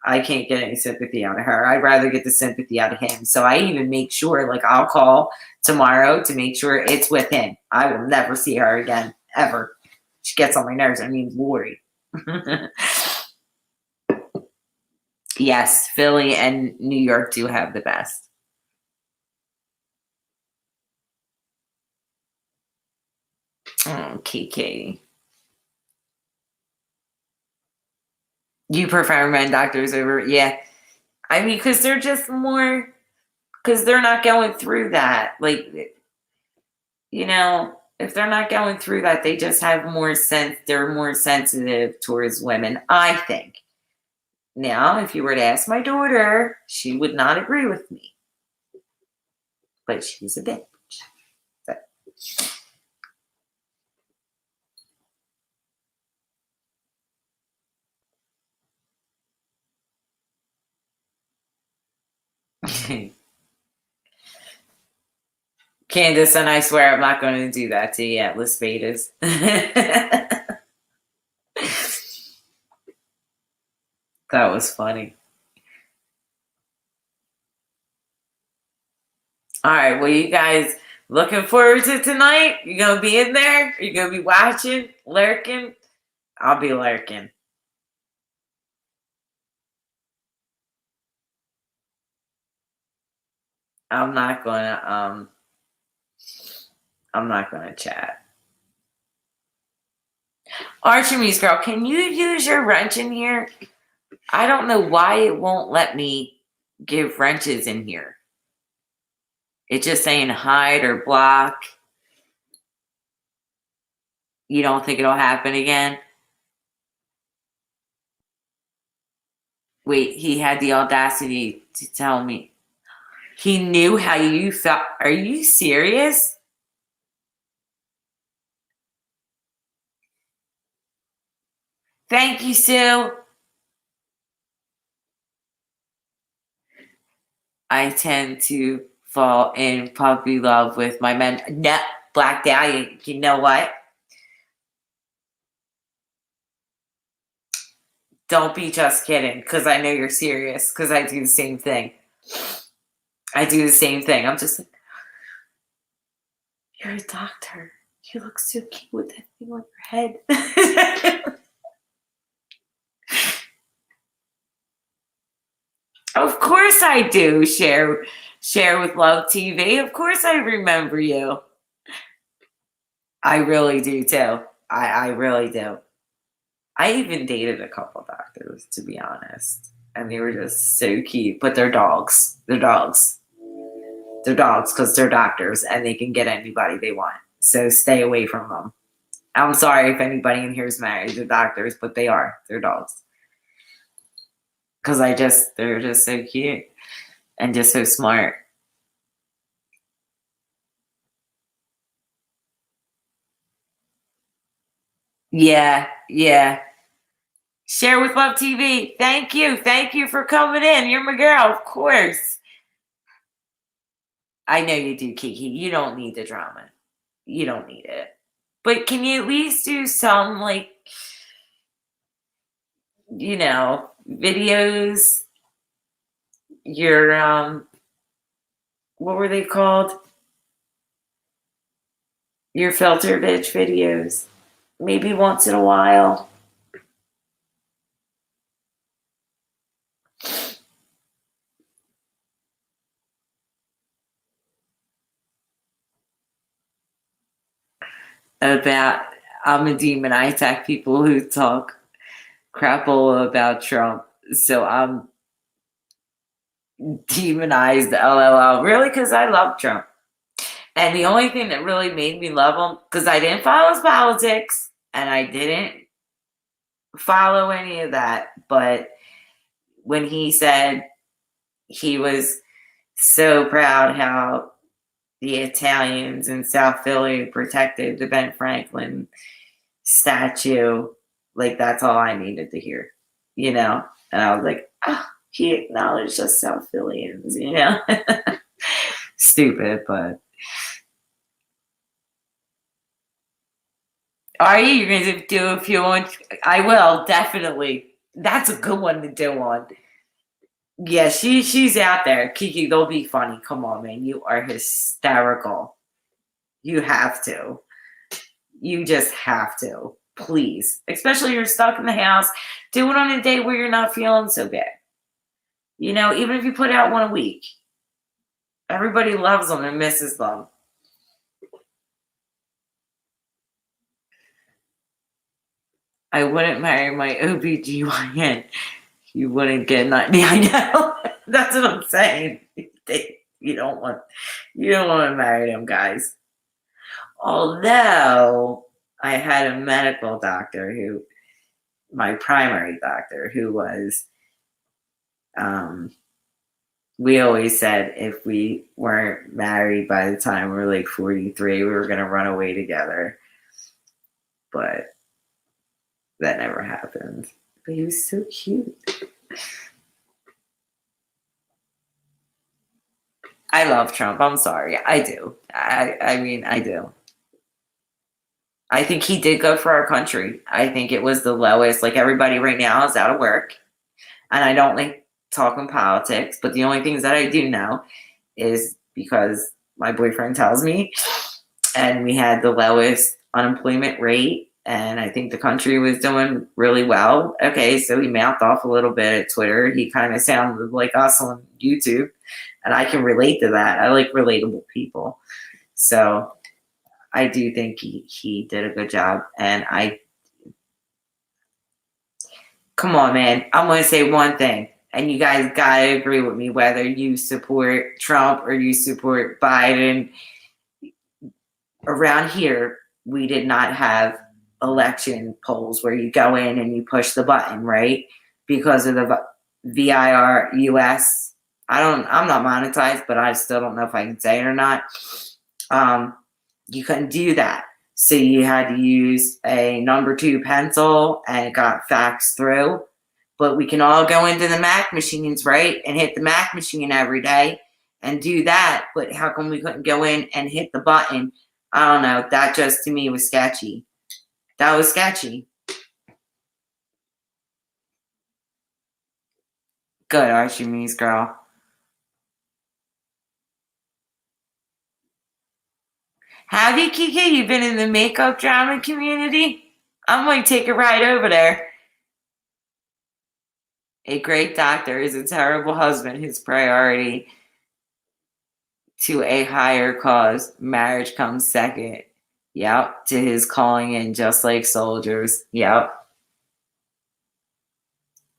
I can't get any sympathy out of her. I'd rather get the sympathy out of him. So I even make sure, like, I'll call tomorrow to make sure it's with him. I will never see her again, ever. She gets on my nerves. I mean, Lori. Yes, Philly and New York do have the best. Oh, Kiki. You prefer men doctors over, yeah. I mean, because they're just more because they're not going through that. Like, if they're not going through that, they just have more sense. They're more sensitive towards women, I think. Now, if you were to ask my daughter, she would not agree with me. But she's a bitch. So. Candace, and I swear I'm not going to do that to you at Las Vegas. That was funny. All right, well, you guys looking forward to tonight? You going to be in there? You going to be watching, lurking? I'll be lurking. I'm not going to chat. Archimedes girl, can you use your wrench in here? I don't know why it won't let me give wrenches in here. It's just saying hide or block. You don't think it'll happen again? Wait, he had the audacity to tell me. He knew how you felt. Are you serious? Thank you, Sue. I tend to fall in puppy love with my men. No, Black Dahlia, you know what? Don't be just kidding, because I know you're serious, because I do the same thing. I'm just like, you're a doctor. You look so cute with that thing on your head. Of course I do. Share with Love TV. Of course I remember you. I really do too. I really do. I even dated a couple doctors, to be honest. And they were just so cute. But they're dogs. They're dogs. They're dogs because they're doctors and they can get anybody they want. So stay away from them. I'm sorry if anybody in here is married to doctors, but they are. They're dogs. Because they're just so cute and just so smart. Yeah. Share with Love TV. Thank you. Thank you for coming in. You're my girl, of course. I know you do, Kiki. You don't need the drama. You don't need it. But can you at least do some, videos? Your, what were they called? Your filter bitch videos. Maybe once in a while. About, I'm a demon. I attack people who talk crapola about Trump. So I'm demonized, LOL. Really? Because I love Trump. And the only thing that really made me love him, because I didn't follow his politics and I didn't follow any of that. But when he said he was so proud how the Italians in South Philly protected the Ben Franklin statue, that's all I needed to hear, And I was like, he acknowledged us South Phillians, Stupid, but. Are you? You're going to do a few on? I will, definitely. That's a good one to do on. Yeah, she's out there. Kiki, they'll be funny. Come on, man. You are hysterical. You have to. You just have to. Please. Especially if you're stuck in the house. Do it on a day where you're not feeling so bad. Even if you put out one a week. Everybody loves them and misses them. I wouldn't marry my OBGYN. You wouldn't get nothing. I know. That's what I'm saying. You don't want to marry them guys. Although I had a medical doctor my primary doctor, who was, we always said if we weren't married by the time we were like 43, we were going to run away together. But that never happened. But he was so cute. I love Trump. I'm sorry. I do. I mean, I do. I think he did good for our country. I think it was the lowest. Like, everybody right now is out of work. And I don't like talking politics, but the only things that I do know is because my boyfriend tells me, and we had the lowest unemployment rate, and I think the country was doing really well. Okay, so he mouthed off a little bit at Twitter. He kind of sounded like us on YouTube, and I can relate to that. I like relatable people. So I do think he did a good job, and come on, man. I'm going to say one thing, and you guys got to agree with me, whether you support Trump or you support Biden. Around here, we did not have election polls where you go in and you push the button, right? Because of the VIRUS. I'm not monetized, but I still don't know if I can say it or not. You couldn't do that. So you had to use a number 2 pencil, and it got faxed through. But we can all go into the Mac machines, right? And hit the Mac machine every day and do that. But how come we couldn't go in and hit the button? I don't know. That just, to me, was sketchy. That was sketchy. Good, Archimedes girl. Have you, Kiki? You been in the makeup drama community? I'm going to take a ride over there. A great doctor is a terrible husband. His priority to a higher cause. Marriage comes second. Yep. To his calling in, just like soldiers. Yep.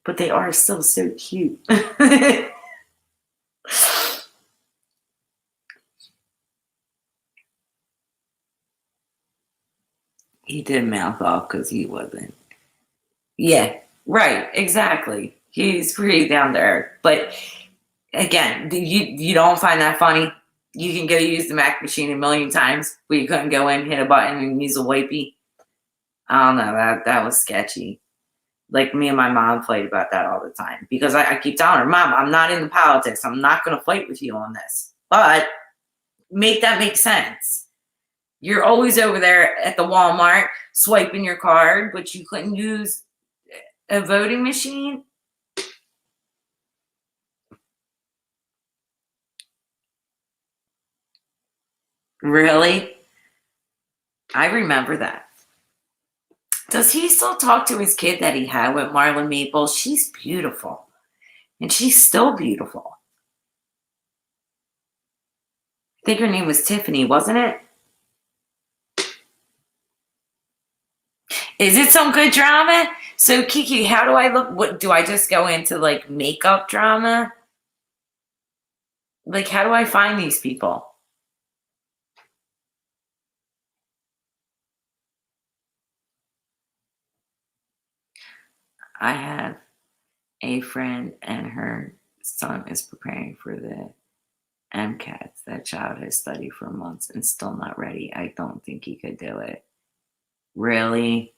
But they are still so cute. He did mouth off because he wasn't. Yeah, right, exactly. He's pretty down there. But again, you don't find that funny? You can go use the Mac machine a million times, but you couldn't go in, hit a button, and use a wipey. I don't know. That was sketchy. Like, me and my mom fight about that all the time because I keep telling her, Mom, I'm not into politics. I'm not going to fight with you on this. But make that make sense. You're always over there at the Walmart swiping your card, but you couldn't use a voting machine? Really? I remember that. Does he still talk to his kid that he had with Marlon Maple? She's beautiful. And she's still beautiful. I think her name was Tiffany, wasn't it? Is it some good drama? So, Kiki, how do I look? What do I just go into, like, makeup drama? Like, how do I find these people? I have a friend, and her son is preparing for the MCATs. That child has studied for months and still not ready. I don't think he could do it. Really?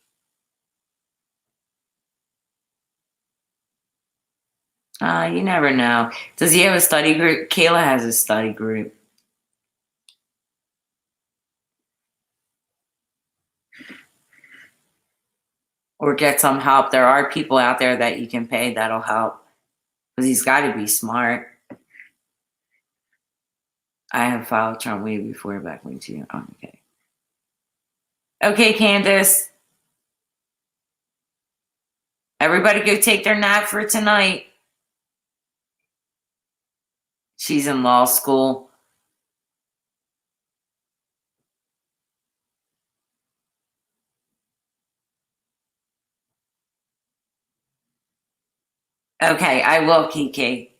You never know. Does he have a study group? Kayla has a study group. Or get some help. There are people out there that you can pay that'll help. Because he's got to be smart. I have followed Trump way before backing to you. Oh, okay. Okay, Candace. Everybody go take their nap for tonight. She's in law school. Okay, I will, Kiki.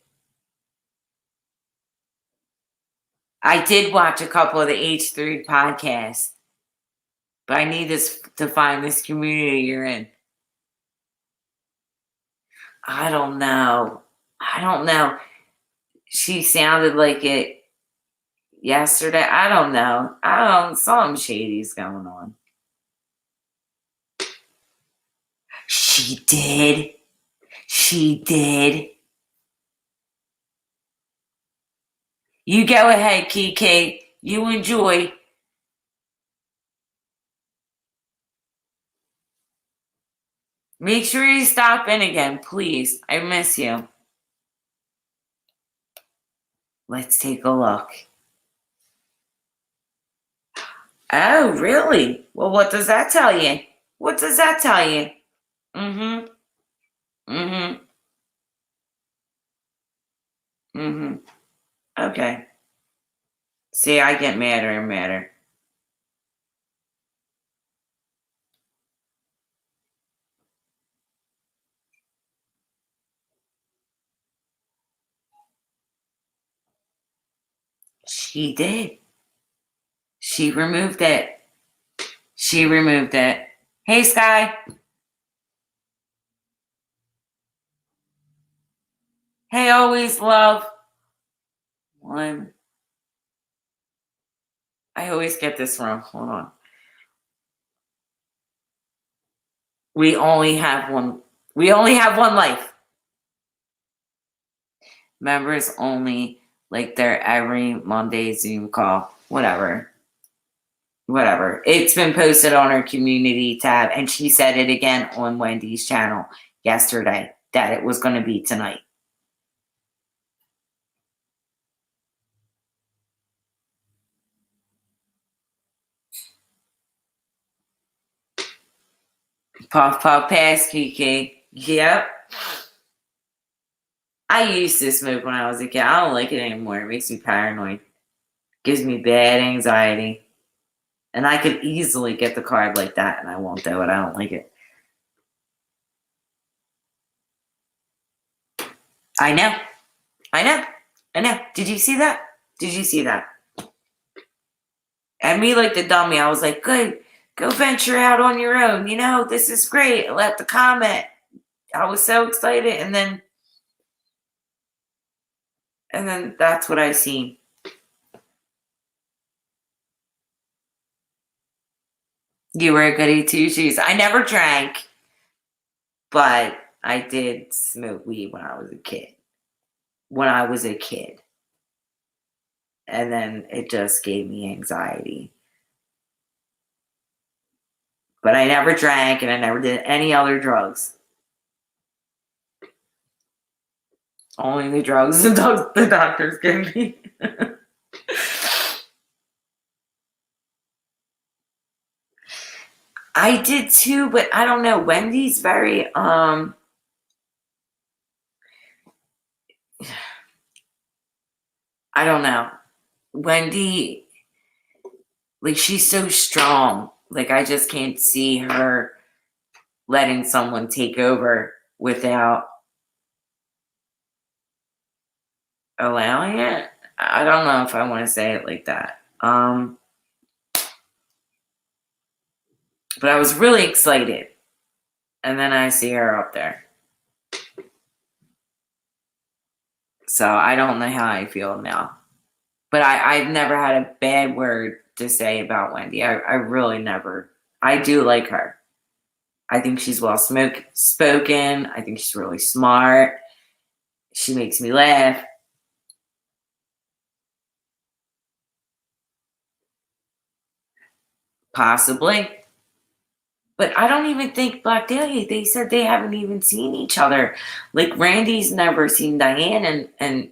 I did watch a couple of the H3 podcasts, but I need to find this community you're in. I don't know. She sounded like it yesterday. I don't know. Something shady's going on. She did. You go ahead, Kiki. You enjoy. Make sure you stop in again, please. I miss you. Let's take a look. Oh, really? Well, what does that tell you? Mm-hmm. Okay. See, I get madder and madder. She did. She removed it. Hey, Sky. Hey, always love. One. I always get this wrong. Hold on. We only have one life. Members only, like their every Monday Zoom call. Whatever. It's been posted on her community tab, and she said it again on Wendy's channel yesterday that it was going to be tonight. Puff puff pass, Kiki. Yep. I used to smoke when I was a kid. I don't like it anymore. It makes me paranoid. Gives me bad anxiety. And I could easily get the card like that, and I won't do it. I don't like it. I know. Did you see that? And me like the dummy, I was like, good, go venture out on your own. This is great. I left a comment. I was so excited, and then that's what I seen. You were a goody two shoes. I never drank, but I did smoke weed when I was a kid. And then it just gave me anxiety. But I never drank, and I never did any other drugs. Only the drugs the doctors give me. I did too, but I don't know. Wendy's very I don't know. Wendy, like, she's so strong. Like, I just can't see her letting someone take over without allowing it. I don't know if I want to say it like that. But I was really excited. And then I see her up there. So I don't know how I feel now. But I've never had a bad word to say about Wendy. I really never. I do like her. I think she's well spoken. I think she's really smart. She makes me laugh. Possibly. But I don't even think Black Dahlia, they said they haven't even seen each other. Like, Randy's never seen Diane, and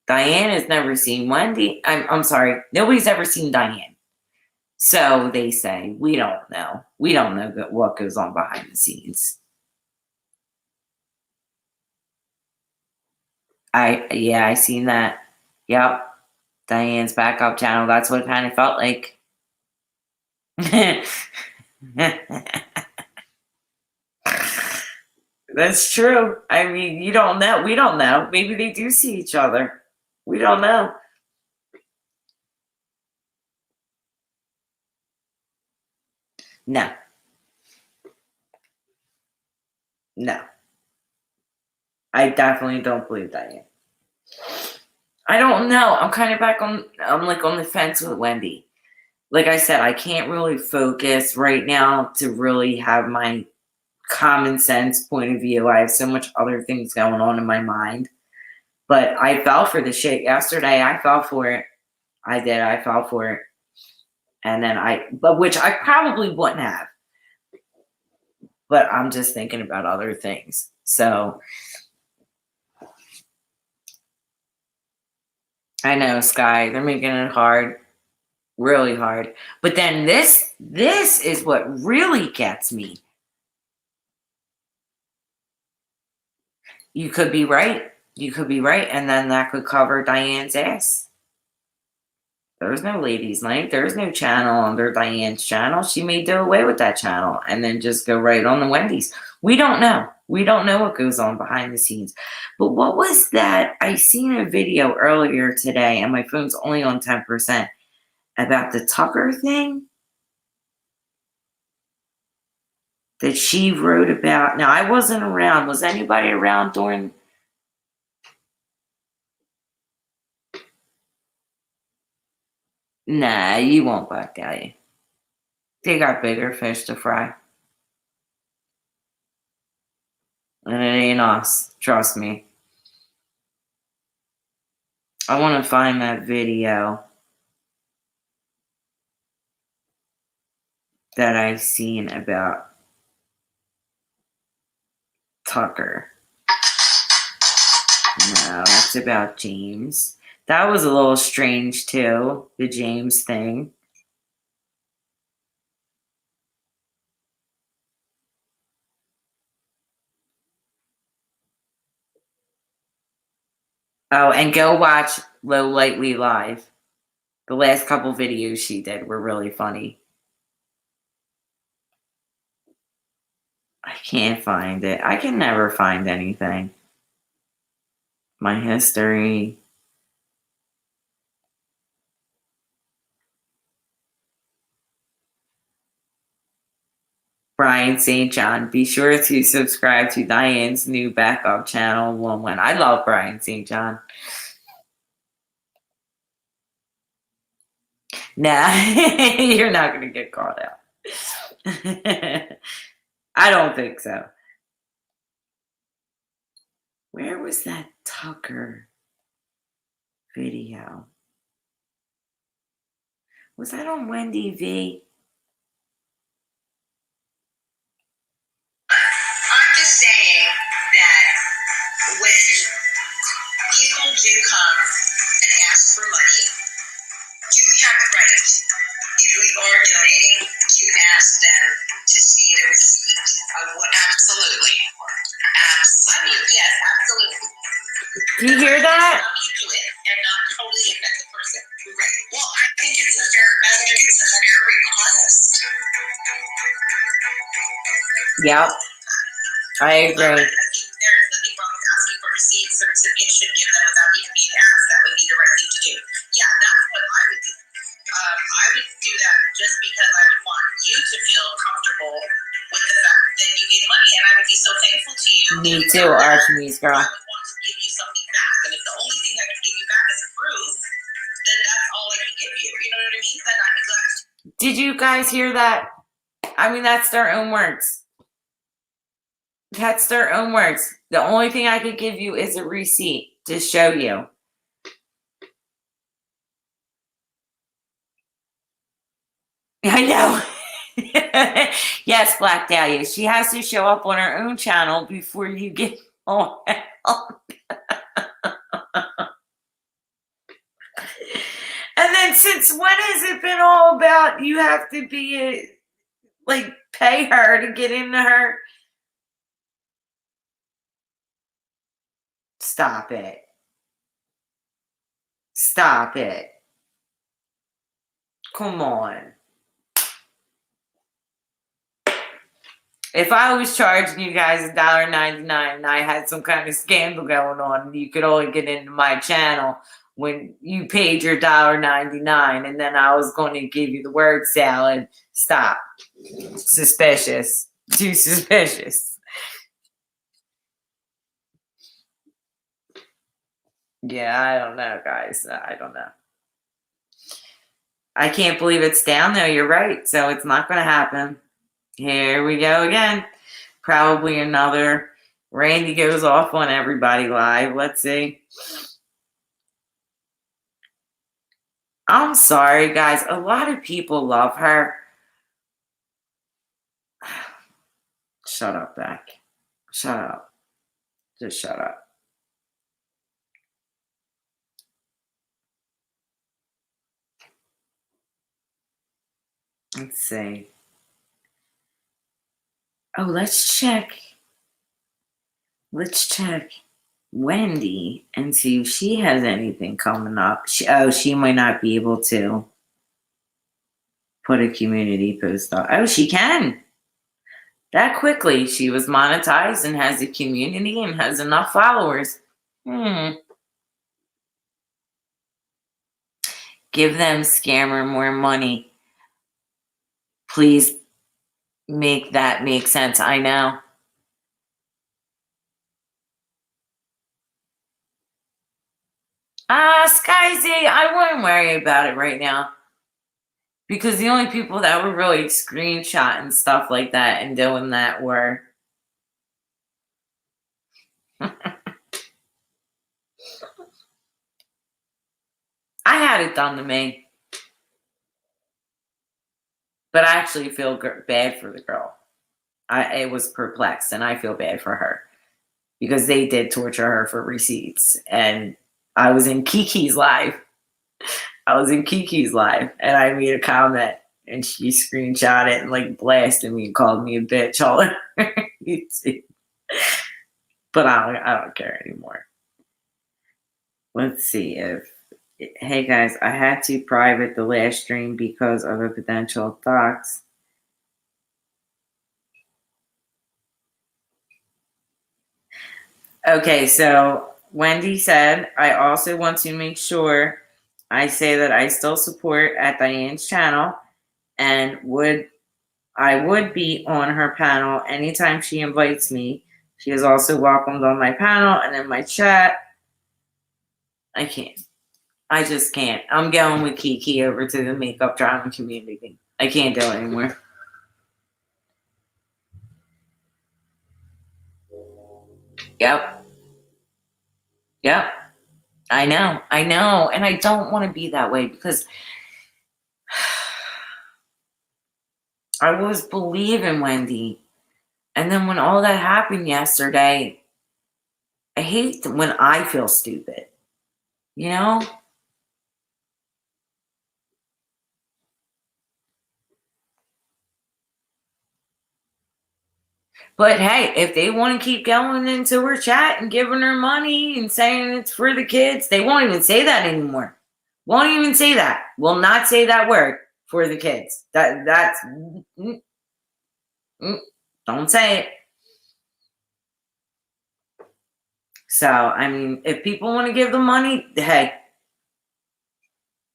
Diane has never seen Wendy. I'm sorry. Nobody's ever seen Diane. So they say, we don't know. We don't know what goes on behind the scenes. I seen that. Yep. Diane's backup channel. That's what it kind of felt like. That's true. I mean, you don't know. We don't know. Maybe they do see each other. We don't know. No. No. I definitely don't believe Diane. I don't know. I'm kind of I'm like on the fence with Wendy. Like I said, I can't really focus right now to really have my common sense point of view. I have so much other things going on in my mind. But I fell for the shit yesterday. I fell for it. I did. I fell for it. And then which I probably wouldn't have. But I'm just thinking about other things. So I know, Sky, they're making it hard. Really hard. But then this is what really gets me. You could be right. You could be right. And then that could cover Diane's ass. There's no ladies' night. There's no channel under Diane's channel. She may do away with that channel and then just go right on the Wendy's. We don't know. We don't know what goes on behind the scenes. But what was that? I seen a video earlier today, and my phone's only on 10%, about the Tucker thing that she wrote about. Now, I wasn't around. Was anybody around during... Nah, you won't back down. They got bigger fish to fry. And it ain't us. Trust me. I want to find that video that I've seen about Tucker. No, that's about James. That was a little strange too, the James thing. Oh, and go watch Low Lightly Live. The last couple videos she did were really funny. I can't find it. I can never find anything. My history. Brian St. John. Be sure to subscribe to Diane's new backup channel, One. I love Brian St. John. Nah, you're not going to get called out. I don't think so. Where was that Tucker video? Was that on Wendy V? I'm just saying that when people do come and ask for money, do we have the right, if we are donating, to ask them to see the receipt of what? Absolutely. Absolutely. Yes, absolutely. Do you hear that? How you do it and not totally affect the person. Right. Well, I think it's a fair request. Yep. I agree. I think there's nothing wrong with asking for receipts. The recipient should give them without even being asked. That would be the right thing to do. Yeah, that's what I would do. I would do that just because I would want you to feel comfortable with the fact that you gave money, and I would be so thankful to you. Me too, Archimedes girl. I would want to give you something back, and if the only thing I can give you back is proof, then that's all I can give you. You know what I mean? Then I can go. Did you guys hear that? I mean, that's their own words. That's their own words. The only thing I could give you is a receipt to show you. I know. Yes, Black Dahlia. She has to show up on her own channel before you get on. And then since when has it been all about you have to be pay her to get into her? Stop it. Stop it. Come on. If I was charging you guys $1.99 and I had some kind of scandal going on, and you could only get into my channel when you paid your $1.99, and then I was going to give you the word salad, stop. Suspicious. Too suspicious. Yeah, I don't know, guys. I don't know. I can't believe it's down though. You're right. So it's not going to happen. Here we go again. Probably another Randy goes off on everybody live. Let's see. I'm sorry, guys. A lot of people love her. Shut up, Beck. Shut up. Just shut up. Let's see. Oh, let's check. Let's check Wendy and see if she has anything coming up. She might not be able to put a community post up. Oh, she can. That quickly. She was monetized and has a community and has enough followers. Give them scammer more money. Please make that make sense. I know. Skyzy, I wouldn't worry about it right now. Because the only people that were really screenshotting stuff like that and doing that were I had it done to me. But I actually feel bad for the girl. I was perplexed, and I feel bad for her. Because they did torture her for receipts. And I was in Kiki's live. And I made a comment. And she screenshot it and like blasted me and called me a bitch all over YouTube. But I don't care anymore. Let's see if... Hey guys, I had to private the last stream because of a potential dox. Okay, so Wendy said, I also want to make sure I say that I still support at Diane's channel and I would be on her panel anytime she invites me. She is also welcomed on my panel and in my chat. I can't. I just can't. I'm going with Kiki over to the makeup drama community. I can't do it anymore. Yep. I know. And I don't want to be that way because I was believing Wendy. And then when all that happened yesterday, I hate when I feel stupid. You know? But hey, if they want to keep going into her chat and giving her money and saying it's for the kids, they won't even say that anymore. Won't even say that. Will not say that word for the kids. That's don't say it. So, I mean, if people want to give the money, hey,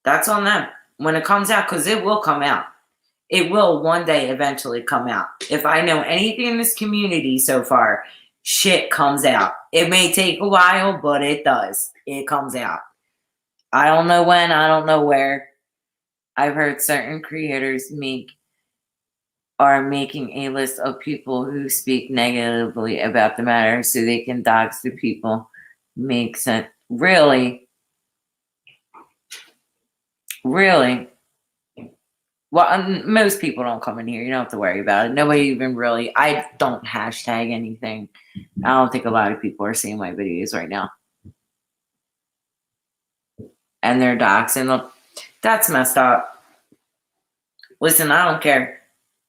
that's on them. When it comes out, because it will come out. It will one day eventually come out. If I know anything in this community so far, shit comes out. It may take a while, but it does. It comes out. I don't know when, I don't know where. I've heard certain creators are making a list of people who speak negatively about the matter so they can dox the people. Makes sense. Really? Well, most people don't come in here. You don't have to worry about it. Nobody even really... I don't hashtag anything. I don't think a lot of people are seeing my videos right now. And they're doxing them. That's messed up. Listen, I don't care.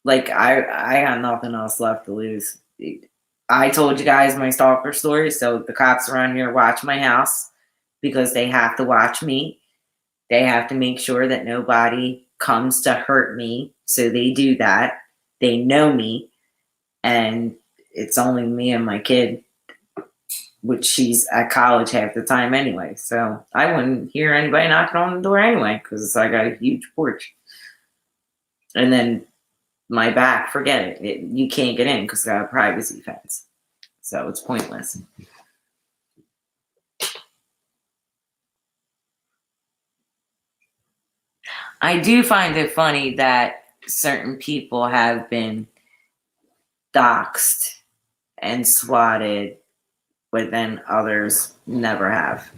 Like, I got nothing else left to lose. I told you guys my stalker story, so the cops around here watch my house because they have to watch me. They have to make sure that nobody comes to hurt me, so they do that. They know me, and it's only me and my kid, which she's at college half the time anyway, so I wouldn't hear anybody knocking on the door anyway because I got a huge porch. And then my back, forget it. You can't get in because I have a privacy fence. So it's pointless. I do find it funny that certain people have been doxxed and swatted, but then others never have.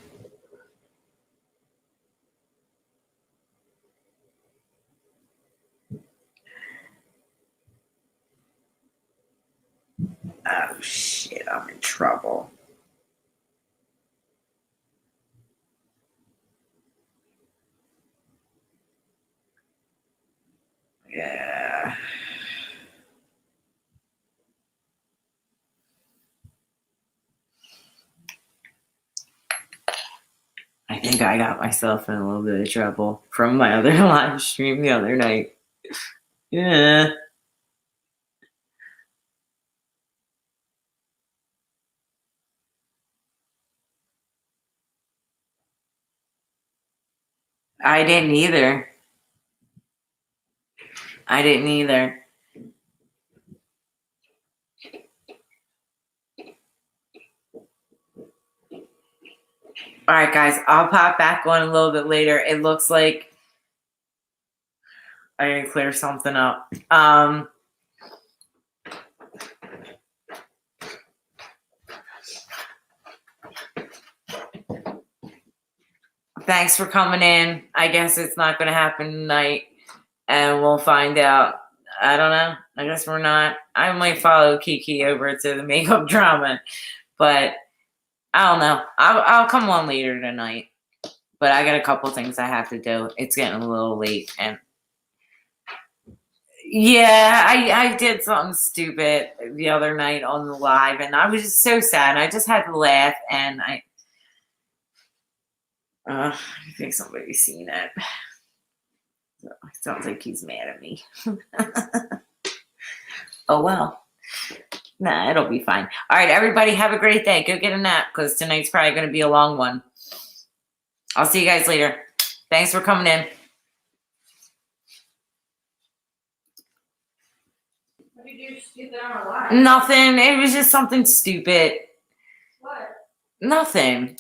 Oh shit, I'm in trouble. Yeah. I think I got myself in a little bit of trouble from my other live stream the other night. Yeah. I didn't either. All right, guys, I'll pop back on a little bit later. It looks like I gotta clear something up. Thanks for coming in. I guess it's not gonna happen tonight, and we'll find out. I don't know. I guess we're not. I might follow Kiki over to the makeup drama, but I don't know. I'll come on later tonight. But I got a couple things I have to do. It's getting a little late, and yeah, I did something stupid the other night on the live, and I was just so sad. I just had to laugh, and I think somebody's seen it. So it sounds like he's mad at me. Oh well. Nah, it'll be fine. All right, everybody, have a great day. Go get a nap because tonight's probably going to be a long one. I'll see you guys later. Thanks for coming in. What did you do stupid on a live? Nothing. It was just something stupid. What? Nothing.